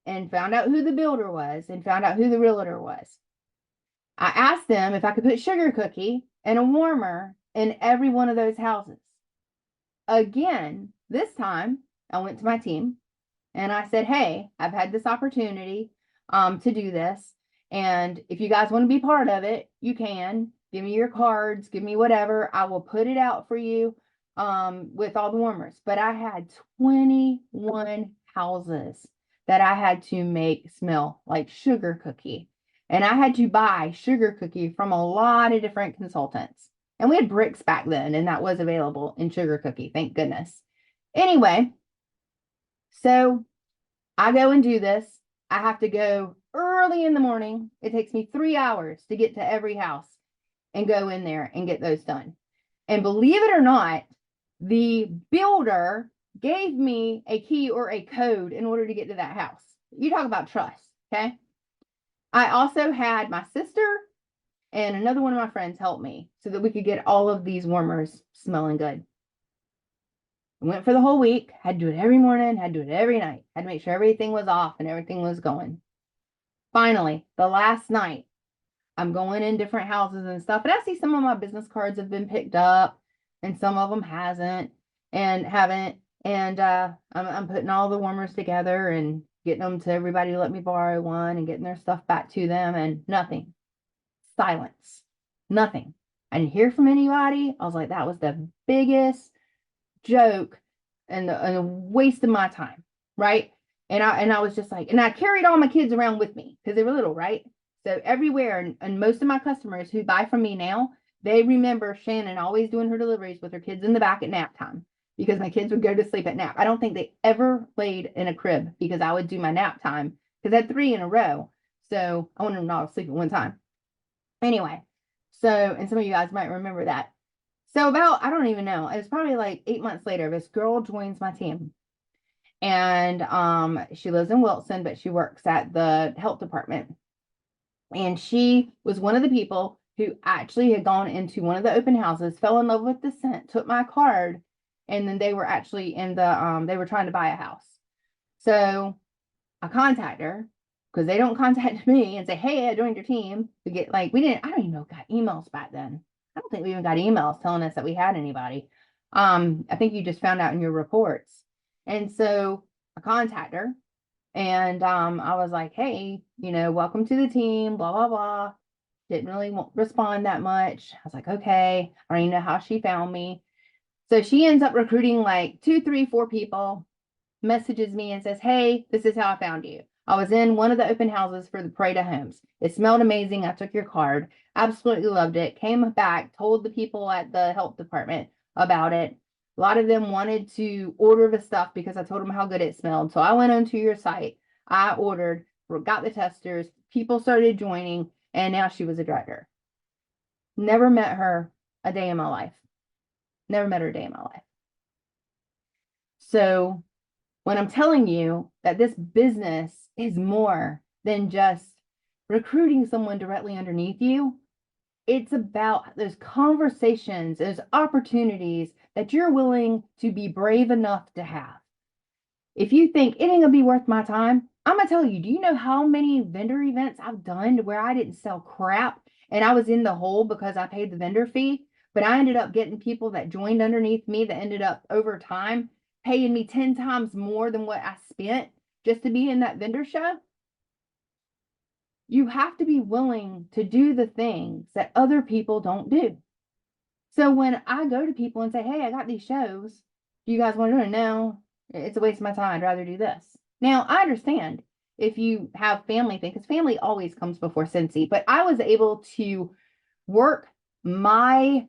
and found out who the builder was and found out who the realtor was. I asked them if I could put sugar cookie and a warmer in every one of those houses. Again, this time I went to my team and I said, hey, I've had this opportunity to do this. And if you guys want to be part of it, you can. Give me your cards, give me whatever. I will put it out for you with all the warmers. But I had 21 houses that I had to make smell like sugar cookie. And I had to buy sugar cookie from a lot of different consultants. And we had bricks back then, and that was available in sugar cookie, thank goodness. Anyway, so I go and do this. I have to go early in the morning. It takes me 3 hours to get to every house and go in there and get those done. And believe it or not, the builder gave me a key or a code in order to get to that house. You talk about trust, okay? I also had my sister and another one of my friends help me so that we could get all of these warmers smelling good. I went for the whole week, had to do it every morning, had to do it every night, had to make sure everything was off and everything was going. Finally, the last night, I'm going in different houses and stuff, and I see some of my business cards have been picked up and some of them haven't. And I'm putting all the warmers together and getting them to everybody to let me borrow one and getting their stuff back to them, and nothing. Silence. Nothing. I didn't hear from anybody. I was like, that was the biggest joke and a waste of my time, right? And I was just like, and I carried all my kids around with me because they were little, right? So everywhere, and most of my customers who buy from me now, they remember Shannon always doing her deliveries with her kids in the back at nap time because my kids would go to sleep at nap. I don't think they ever laid in a crib because I would do my nap time because I had 3 in a row. So I wanted them not to sleep at one time. Anyway, so, and some of you guys might remember that. So about, I don't even know, it was probably like 8 months later, this girl joins my team. And she lives in Wilson, but she works at the health department. And she was one of the people who actually had gone into one of the open houses, fell in love with the scent, took my card, and then they were actually in the they were trying to buy a house. So I contact her because they don't contact me and say, hey, I joined your team. We get like, we didn't, I don't even know, got emails back then. I don't think we even got emails telling us that we had anybody. I think you just found out in your reports. And so I contact her and I was like, hey, welcome to the team, blah, blah, blah. Didn't really respond that much. I was like, okay, I don't even know how she found me. So she ends up recruiting like 2, 3, 4 people, messages me and says, hey, this is how I found you. I was in one of the open houses for the Parade Homes. It smelled amazing. I took your card. Absolutely loved it. Came back, told the people at the health department about it. A lot of them wanted to order the stuff because I told them how good it smelled. So I went onto your site. I ordered, got the testers. People started joining, and now she was a driver. Never met her a day in my life. Never met her a day in my life. So when I'm telling you that this business is more than just recruiting someone directly underneath you, it's about those conversations, those opportunities that you're willing to be brave enough to have. If you think it ain't gonna be worth my time, I'm gonna tell you, do you know how many vendor events I've done where I didn't sell crap and I was in the hole because I paid the vendor fee, but I ended up getting people that joined underneath me that ended up over time paying me 10 times more than what I spent just to be in that vendor show? You have to be willing to do the things that other people don't do. So when I go to people and say, hey, I got these shows, do you guys want to do it? No, it's a waste of my time. I'd rather do this. Now, I understand if you have family thing, because family always comes before SCENTSY, but I was able to work my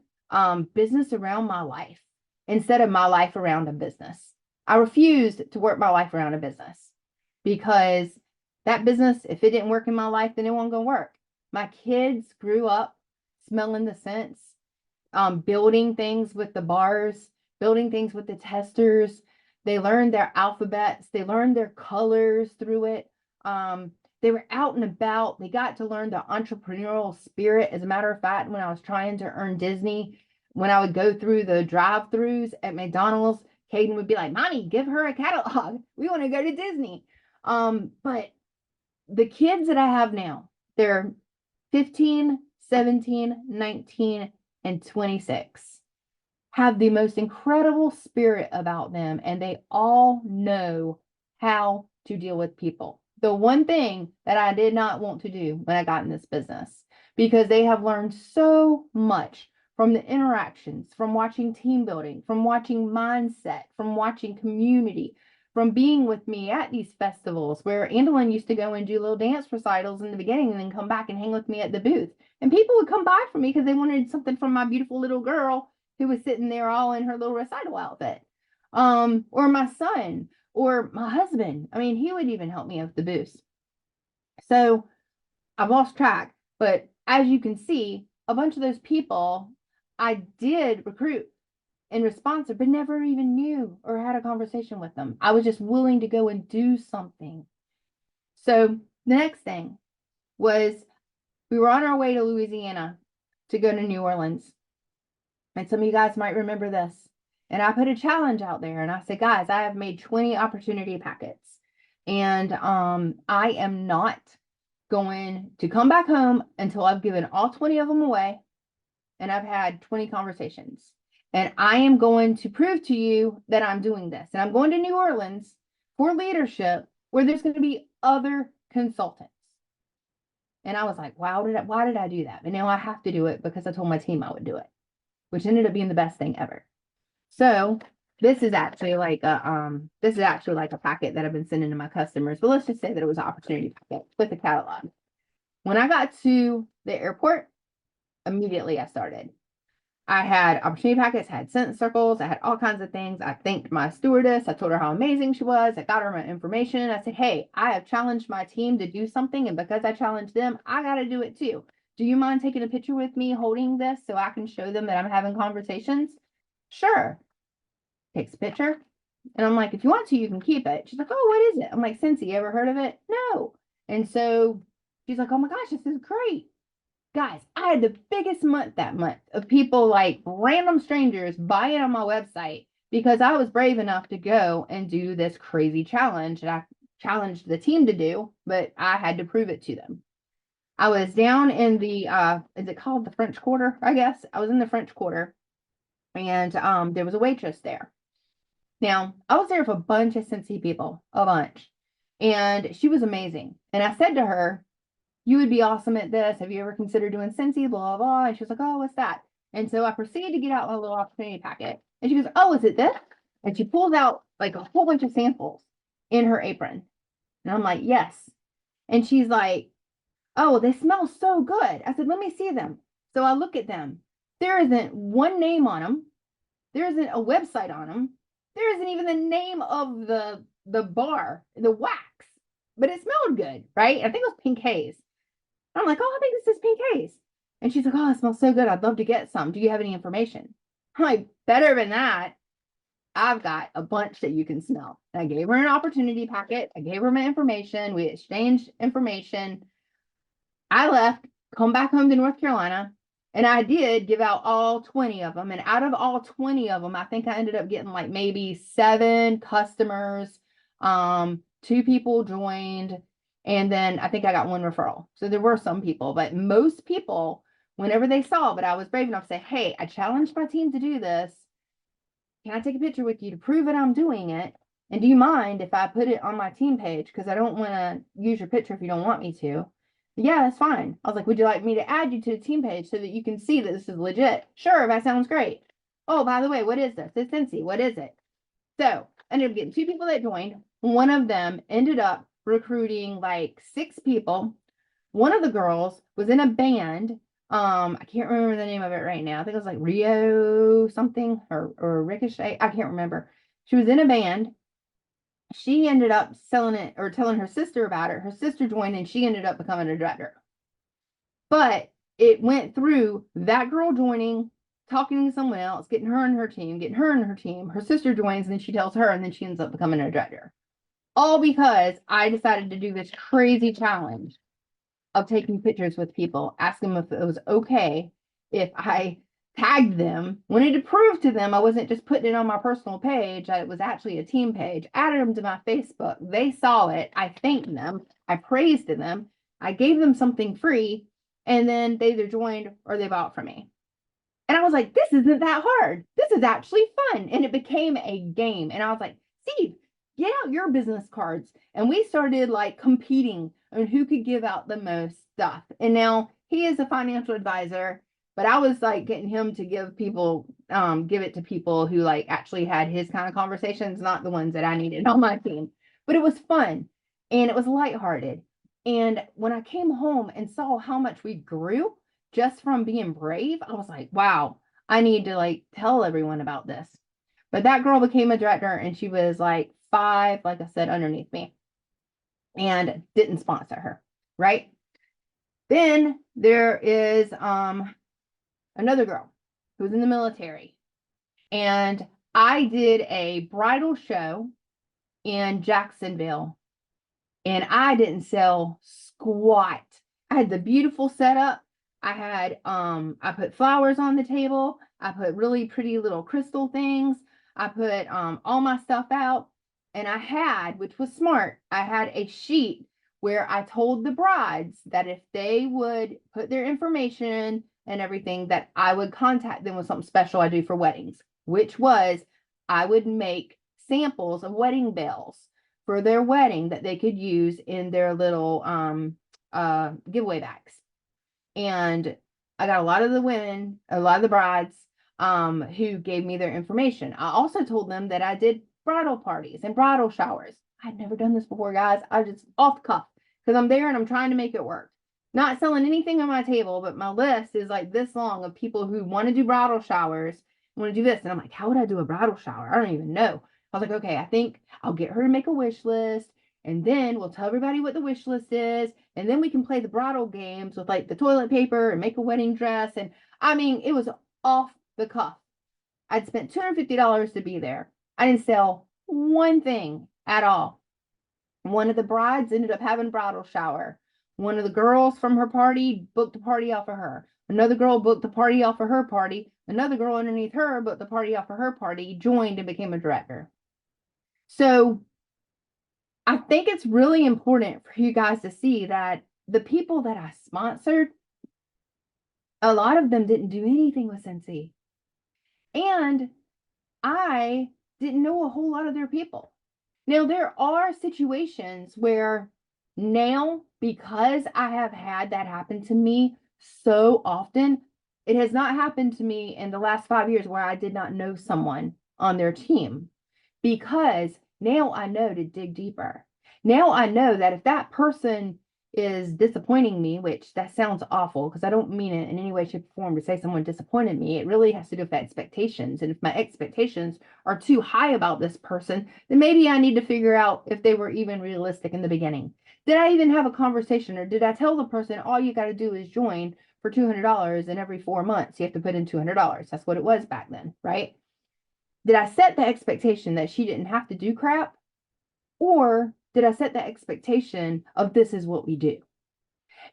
business around my life instead of my life around a business. I refused to work my life around a business because that business, if it didn't work in my life, then it wasn't going to work. My kids grew up smelling the scents, building things with the bars, building things with the testers. They learned their alphabets. They learned their colors through it. They were out and about. They got to learn the entrepreneurial spirit. As a matter of fact, when I was trying to earn Disney, when I would go through the drive-thrus at McDonald's, Caden would be like, Mommy, give her a catalog. We want to go to Disney. But the kids that I have now, they're 15, 17, 19, and 26, have the most incredible spirit about them, and they all know how to deal with people. The one thing that I did not want to do when I got in this business, because they have learned so much from the interactions, from watching team building, from watching mindset, from watching community, from being with me at these festivals where Andalyn used to go and do little dance recitals in the beginning and then come back and hang with me at the booth. And people would come by for me because they wanted something from my beautiful little girl who was sitting there all in her little recital outfit. Or my son or my husband. I mean, he would even help me with the booth. So I've lost track, but as you can see, a bunch of those people I did recruit and responsive, but never even knew or had a conversation with them. I was just willing to go and do something. So the next thing was we were on our way to Louisiana to go to New Orleans. And some of you guys might remember this. And I put a challenge out there and I said, guys, I have made 20 opportunity packets. And I am not going to come back home until I've given all 20 of them away and I've had 20 conversations. And I am going to prove to you that I'm doing this. And I'm going to New Orleans for leadership where there's going to be other consultants. And I was like, wow, why did I do that? But now I have to do it because I told my team I would do it, which ended up being the best thing ever. So this is actually like a packet that I've been sending to my customers. But let's just say that it was an opportunity packet with a catalog. When I got to the airport, immediately I started. I had opportunity packets, I had scent circles, I had all kinds of things. I thanked my stewardess. I told her how amazing she was. I got her my information. I said, hey, I have challenged my team to do something, and because I challenged them, I got to do it too. Do you mind taking a picture with me holding this so I can show them that I'm having conversations? Sure. Takes a picture. And I'm like, if you want to, you can keep it. She's like, oh, what is it? I'm like, SCENTSY, you ever heard of it? No. And so she's like, oh my gosh, this is great. Guys, I had the biggest month that month of people, like random strangers, buying on my website because I was brave enough to go and do this crazy challenge that I challenged the team to do, but I had to prove it to them. I was down in the is it called the French Quarter? I guess I was in the French Quarter, and there was a waitress there. Now, I was there with a bunch of SCENTSY people, a bunch, and she was amazing. And I said to her, you would be awesome at this. Have you ever considered doing SCENTSY, blah, blah, blah. And she was like, oh, what's that? And so I proceeded to get out my little opportunity packet. And she goes, oh, is it this? And she pulls out like a whole bunch of samples in her apron. And I'm like, yes. And she's like, oh, they smell so good. I said, let me see them. So I look at them. There isn't one name on them. There isn't a website on them. There isn't even the name of the bar, the wax. But it smelled good, right? I think it was Pink Haze. I'm like, oh, I think this is Pink Haze. And she's like, oh, it smells so good. I'd love to get some. Do you have any information? I'm like, better than that. I've got a bunch that you can smell. And I gave her an opportunity packet. I gave her my information. We exchanged information. I left, come back home to North Carolina, and I did give out all 20 of them. And out of all 20 of them, I think I ended up getting like maybe 7 customers. 2 people joined, and then I think I got 1 referral. So there were some people, but most people, whenever they saw that I was brave enough to say, hey, I challenged my team to do this. Can I take a picture with you to prove that I'm doing it? And do you mind if I put it on my team page? Because I don't want to use your picture if you don't want me to. Yeah, that's fine. I was like, would you like me to add you to the team page so that you can see that this is legit? Sure, that sounds great. Oh, by the way, what is this? It's SCENTSY. What is it? So I ended up getting 2 people that joined. One of them ended up recruiting like 6 people. One of the girls was in a band. I can't remember the name of it right now. I think it was like Rio something or Ricochet. I can't remember. She was in a band. She ended up selling it or telling her sister about it. Her sister joined and she ended up becoming a director. But it went through that girl joining, talking to someone else, getting her and her team, getting her and her team. Her sister joins and then she tells her and then she ends up becoming a director. All because I decided to do this crazy challenge of taking pictures with people, asking them if it was okay if I tagged them, wanted to prove to them I wasn't just putting it on my personal page, that it was actually a team page, added them to my Facebook. They saw it. I thanked them. I praised them. I gave them something free, and then they either joined or they bought from me. And I was like, this isn't that hard. This is actually fun. And it became a game. And I was like, Steve, get out your business cards. And we started like competing on who could give out the most stuff. And now he is a financial advisor, but I was like getting him to give it to people who like actually had his kind of conversations, not the ones that I needed on my team. But it was fun and it was lighthearted. And when I came home and saw how much we grew just from being brave, I was like, wow, I need to like tell everyone about this. But that girl became a director and she was like 5, like I said, underneath me, and didn't sponsor her, right? Then there is another girl who was in the military, and I did a bridal show in Jacksonville, and I didn't sell squat. I had the beautiful setup. I put flowers on the table. I put really pretty little crystal things. I put all my stuff out. And I had, which was smart, I had a sheet where I told the brides that if they would put their information and everything, that I would contact them with something special I do for weddings, which was I would make samples of wedding bells for their wedding that they could use in their little giveaway bags. And I got a lot of the women, a lot of the brides, who gave me their information. I also told them that I did bridal parties and bridal showers. I'd never done this before, guys. I just off the cuff because I'm there and I'm trying to make it work. Not selling anything on my table, but my list is like this long of people who want to do bridal showers, want to do this. And I'm like, how would I do a bridal shower? I don't even know. I was like, okay, I think I'll get her to make a wish list. And then we'll tell everybody what the wish list is. And then we can play the bridal games with like the toilet paper and make a wedding dress. And I mean, it was off the cuff. I'd spent $250 to be there. I didn't sell one thing at all. One of the brides ended up having a bridal shower. One of the girls from her party booked a party off of her. Another girl booked the party off of her party. Another girl underneath her booked the party off of her party, joined and became a director. So I think it's really important for you guys to see that the people that I sponsored, a lot of them didn't do anything with SCENTSY. And I didn't know a whole lot of their people. Now, there are situations where now, because I have had that happen to me so often, it has not happened to me in the last 5 years where I did not know someone on their team, because now I know to dig deeper. Now I know that if that person is disappointing me, which that sounds awful because I don't mean it in any way, shape, or form to say someone disappointed me. It really has to do with expectations. And if my expectations are too high about this person, then maybe I need to figure out if they were even realistic in the beginning. Did I even have a conversation, or did I tell the person all you got to do is join for $200 and every 4 months you have to put in $200? That's what it was back then, right? Did I set the expectation that she didn't have to do crap? Or did I set the expectation of this is what we do?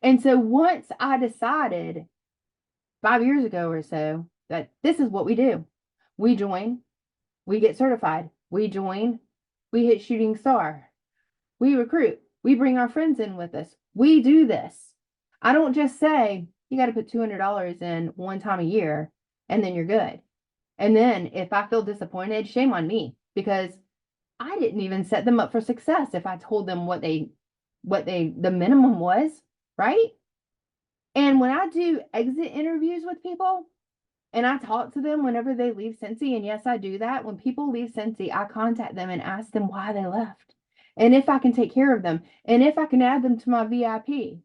And so once I decided 5 years ago or so that this is what we do, we join, we get certified, we join, we hit shooting star, we recruit, we bring our friends in with us, we do this. I don't just say you got to put $200 in one time a year and then you're good. And then if I feel disappointed, shame on me, because I didn't even set them up for success if I told them what the minimum was, right? And when I do exit interviews with people and I talk to them whenever they leave SCENTSY, and yes, I do that. When people leave SCENTSY, I contact them and ask them why they left and if I can take care of them and if I can add them to my VIP,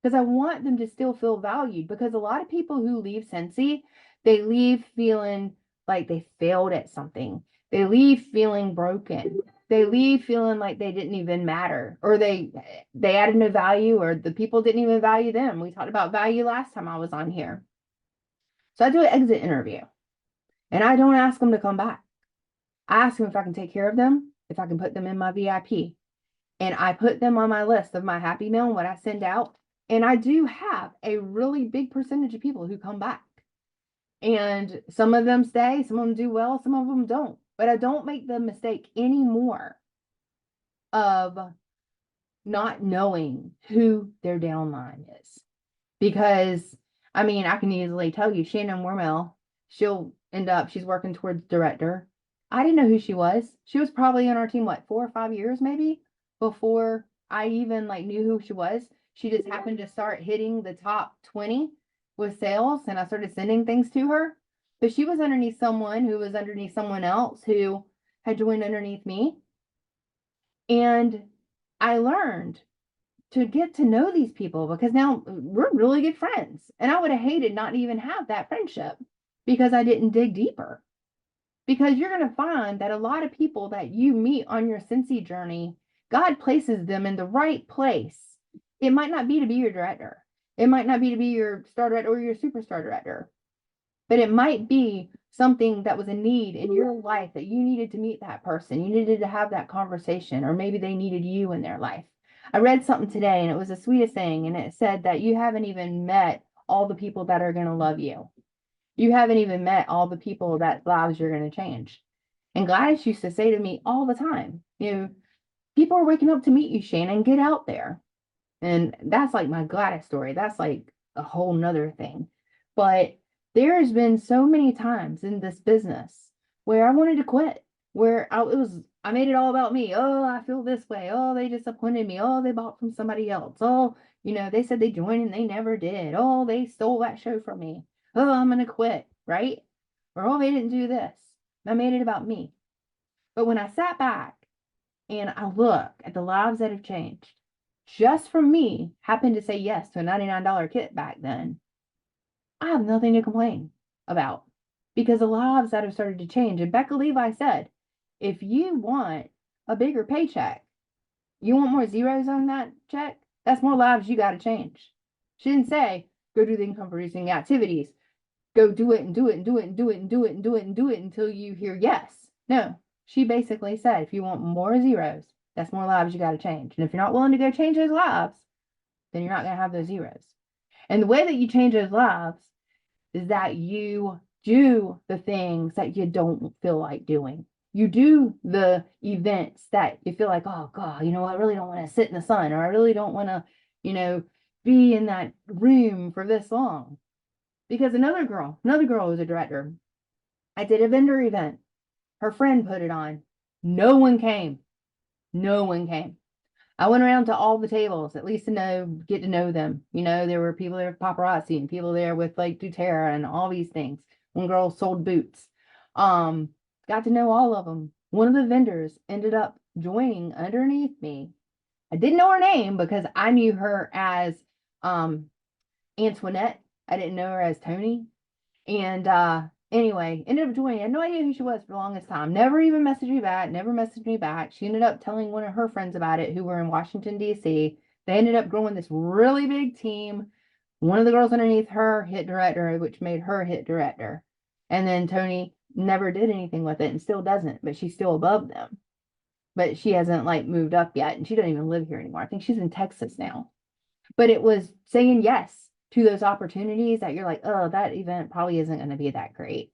because I want them to still feel valued. Because a lot of people who leave SCENTSY, they leave feeling like they failed at something. They leave feeling broken. They leave feeling like they didn't even matter, or they added no value, or the people didn't even value them. We talked about value last time I was on here. So I do an exit interview and I don't ask them to come back. I ask them if I can take care of them, if I can put them in my VIP, and I put them on my list of my happy mail and what I send out. And I do have a really big percentage of people who come back. And some of them stay, some of them do well, some of them don't. But I don't make the mistake anymore of not knowing who their downline is. Because, I mean, I can easily tell you, Shannon Wormel, she's working towards director. I didn't know who she was. She was probably on our team, 4 or 5 years maybe, before I even knew who she was. She just happened to start hitting the top 20 with sales, and I started sending things to her. But she was underneath someone who was underneath someone else who had joined underneath me. And I learned to get to know these people because now we're really good friends. And I would have hated not to even have that friendship because I didn't dig deeper. Because you're going to find that a lot of people that you meet on your SCENTSY journey, God places them in the right place. It might not be to be your director. It might not be to be your star director or your superstar director. But it might be something that was a need in your life that you needed to meet that person. You needed to have that conversation, or maybe they needed you in their life. I read something today and it was the sweetest thing. And it said that you haven't even met all the people that are going to love you. You haven't even met all the people that lives you're going to change. And Gladys used to say to me all the time, people are waking up to meet you, Shannon, get out there. And that's my Gladys story. That's a whole nother thing. But there has been so many times in this business where I wanted to quit. where I made it all about me. Oh, I feel this way. Oh, they disappointed me. Oh, they bought from somebody else. Oh, they said they joined and they never did. Oh, they stole that show from me. Oh, I'm gonna quit, right? Or oh, they didn't do this. I made it about me. But when I sat back and I look at the lives that have changed, just from me happened to say yes to a $99 kit back then, I have nothing to complain about because the lives that have started to change. And Becca Levi said, if you want a bigger paycheck, you want more zeros on that check, that's more lives you got to change. She didn't say, go do the income producing activities, go do it and do it and do it and do it and do it and do it and do it until you hear yes. No, she basically said, if you want more zeros, that's more lives you got to change. And if you're not willing to go change those lives, then you're not going to have those zeros. And the way that you change those lives is that you do the things that you don't feel like doing. You do the events that you feel like, oh God, I really don't want to sit in the sun, or I really don't want to, be in that room for this long. Because another girl was a director. I did a vendor event. Her friend put it on. No one came. No one came. I went around to all the tables, at least to get to know them. There were people there with paparazzi and people there with like doTERRA and all these things. One girl sold boots. Got to know all of them. One of the vendors ended up joining underneath me. I didn't know her name because I knew her as Antoinette. I didn't know her as Tony. And anyway, ended up joining. I had no idea who she was for the longest time. Never even messaged me back. Never messaged me back. She ended up telling one of her friends about it who were in Washington, D.C. They ended up growing this really big team. One of the girls underneath her hit director, which made her hit director. And then Tony never did anything with it and still doesn't, but she's still above them. But she hasn't like moved up yet, and she doesn't even live here anymore. I think she's in Texas now. But it was saying yes to those opportunities that you're like, oh, that event probably isn't going to be that great.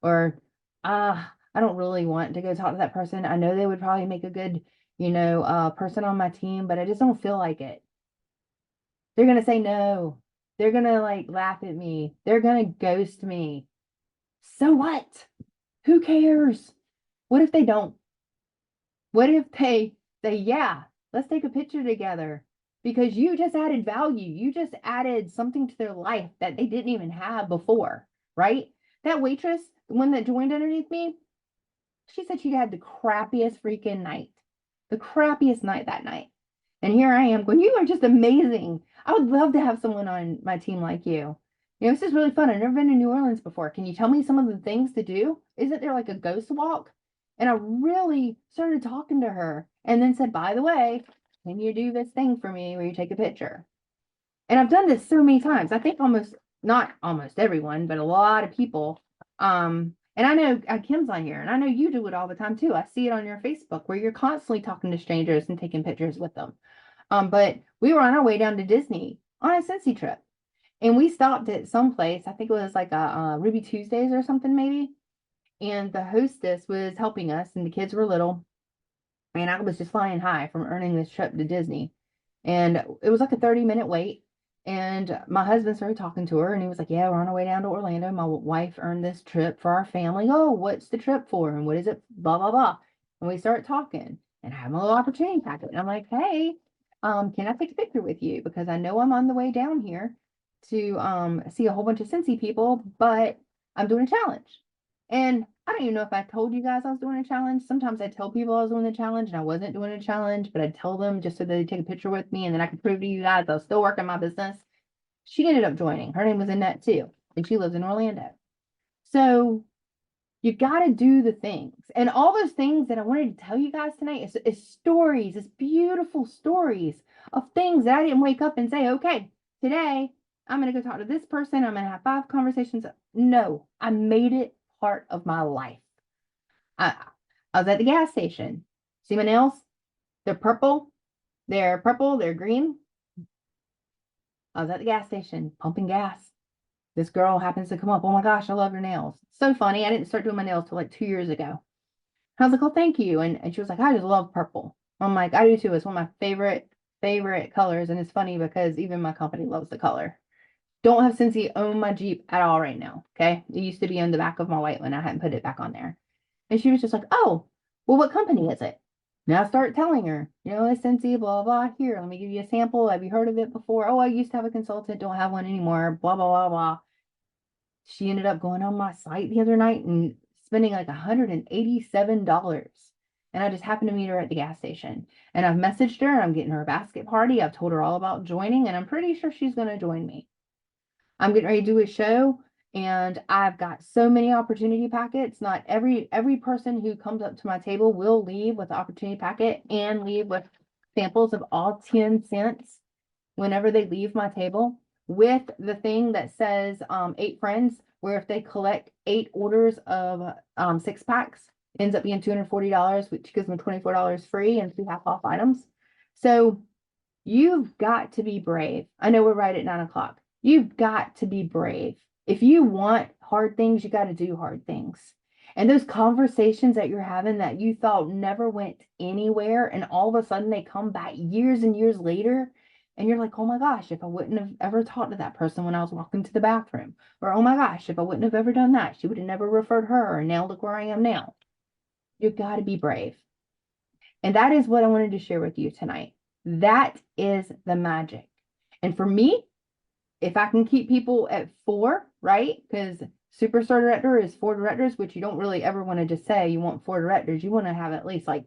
Or, I don't really want to go talk to that person. I know they would probably make a good, person on my team, but I just don't feel like it. They're going to say no. They're going to like laugh at me. They're going to ghost me. So what? Who cares? What if they don't? What if they say, yeah, let's take a picture together? Because you just added value. You just added something to their life that they didn't even have before, right? That waitress, the one that joined underneath me, she said she had the crappiest freaking night. The crappiest night that night. And here I am going, you are just amazing. I would love to have someone on my team like you. This is really fun. I've never been to New Orleans before. Can you tell me some of the things to do? Isn't there like a ghost walk? And I really started talking to her and then said, by the way, can you do this thing for me where you take a picture? And I've done this so many times. I think not almost everyone, but a lot of people. And I know Kim's on here, and I know you do it all the time too. I see it on your Facebook where you're constantly talking to strangers and taking pictures with them. But we were on our way down to Disney on a SCENTSY trip, and we stopped at some place. I think it was like a Ruby Tuesdays or something maybe. And the hostess was helping us, and the kids were little. And I was just flying high from earning this trip to Disney. And it was like a 30-minute wait. And my husband started talking to her, and he was like, yeah, we're on our way down to Orlando. My wife earned this trip for our family. Oh, what's the trip for? And what is it? Blah, blah, blah. And we start talking and I have my little opportunity packet. And I'm like, hey, can I take a picture with you? Because I know I'm on the way down here to see a whole bunch of SCENTSY people, but I'm doing a challenge. And I don't even know if I told you guys I was doing a challenge. Sometimes I tell people I was doing a challenge and I wasn't doing a challenge, but I'd tell them just so that they'd take a picture with me and then I could prove to you guys I was still working my business. She ended up joining. Her name was Annette too, and she lives in Orlando. So you got to do the things. And all those things that I wanted to tell you guys tonight is stories, is beautiful stories of things that I didn't wake up and say, okay, today I'm going to go talk to this person. I'm going to have 5 conversations. No, I made it part of my life. I was at the gas station. See my nails? They're purple. They're purple. They're green. I was at the gas station pumping gas. This girl happens to come up. Oh my gosh, I love your nails. So funny. I didn't start doing my nails till like 2 years ago. I was like, oh, thank you. And she was like, I just love purple. I'm like, I do too. It's one of my favorite colors. And it's funny because even my company loves the color. Don't have SCENTSY own my Jeep at all right now. Okay. It used to be on the back of my white one. I hadn't put it back on there. And she was just like, oh, Well, what company is it? Now start telling her, it's SCENTSY, blah, blah. Here, let me give you a sample. Have you heard of it before? Oh, I used to have a consultant, don't have one anymore, blah, blah, blah, blah. She ended up going on my site the other night and spending like $187. And I just happened to meet her at the gas station. And I've messaged her. I'm getting her a basket party. I've told her all about joining, and I'm pretty sure she's going to join me. I'm getting ready to do a show, and I've got so many opportunity packets. Not every person who comes up to my table will leave with the opportunity packet and leave with samples of all 10 cents whenever they leave my table, with the thing that says 8 friends, where if they collect 8 orders of 6 packs, it ends up being $240, which gives them $24 free and 2 half off items. So you've got to be brave. I know we're right at 9 o'clock. You've got to be brave. If you want hard things, you got to do hard things. And those conversations that you're having that you thought never went anywhere, and all of a sudden they come back years and years later, and you're like, oh my gosh, if I wouldn't have ever talked to that person when I was walking to the bathroom, or oh my gosh, if I wouldn't have ever done that, she would have never referred her, and now look where I am now. You've got to be brave. And that is what I wanted to share with you tonight. That is the magic. And for me, if I can keep people at 4, right? Because superstar director is 4 directors, which you don't really ever want to just say you want 4 directors. You want to have at least like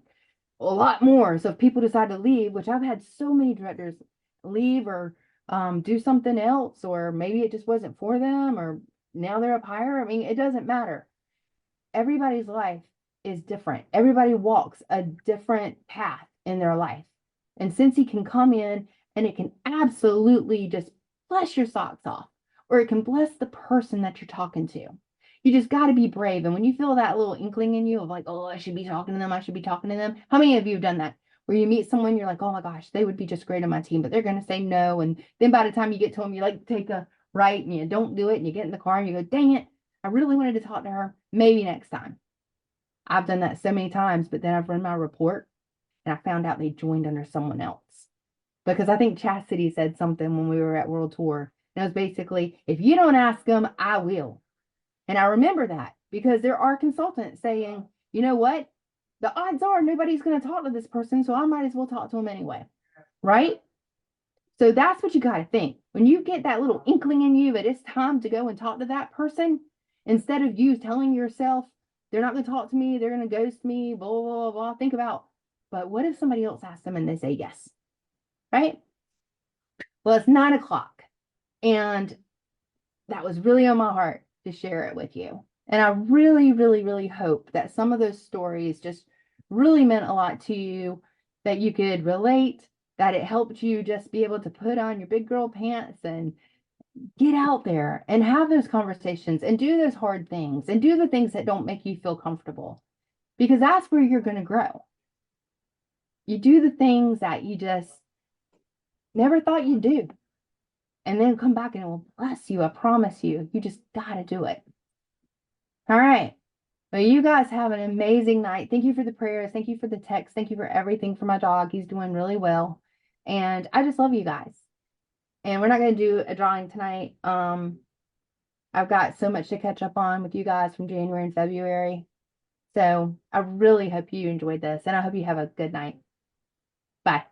a lot more. So if people decide to leave, which I've had so many directors leave or do something else, or maybe it just wasn't for them, or now they're up higher. I mean, it doesn't matter. Everybody's life is different. Everybody walks a different path in their life. And SCENTSY can come in and it can absolutely just bless your socks off, or it can bless the person that you're talking to. You just got to be brave. And when you feel that little inkling in you of like, oh, I should be talking to them, I should be talking to them. How many of you have done that? Where you meet someone, you're like, oh my gosh, they would be just great on my team, but they're going to say no. And then by the time you get to them, you like take a right and you don't do it, and you get in the car and you go, dang it, I really wanted to talk to her. Maybe next time. I've done that so many times, but then I've run my report and I found out they joined under someone else. Because I think Chastity said something when we were at World Tour. And it was basically, if you don't ask them, I will. And I remember that because there are consultants saying, you know what? The odds are nobody's going to talk to this person, so I might as well talk to them anyway. Right? So that's what you got to think. When you get that little inkling in you that it's time to go and talk to that person, instead of you telling yourself, they're not going to talk to me, they're going to ghost me, blah, blah, blah, blah. Think about, but what if somebody else asks them and they say yes? Right? Well, it's 9 o'clock. And that was really on my heart to share it with you. And I really, really, really hope that some of those stories just really meant a lot to you, that you could relate, that it helped you just be able to put on your big girl pants and get out there and have those conversations and do those hard things and do the things that don't make you feel comfortable, because that's where you're going to grow. You do the things that you just never thought you'd do, and then come back and it will bless you. I promise you. You just got to do it. All right. Well, you guys have an amazing night. Thank you for the prayers. Thank you for the text. Thank you for everything for my dog. He's doing really well. And I just love you guys. And we're not going to do a drawing tonight. I've got so much to catch up on with you guys from January and February. So I really hope you enjoyed this, and I hope you have a good night. Bye.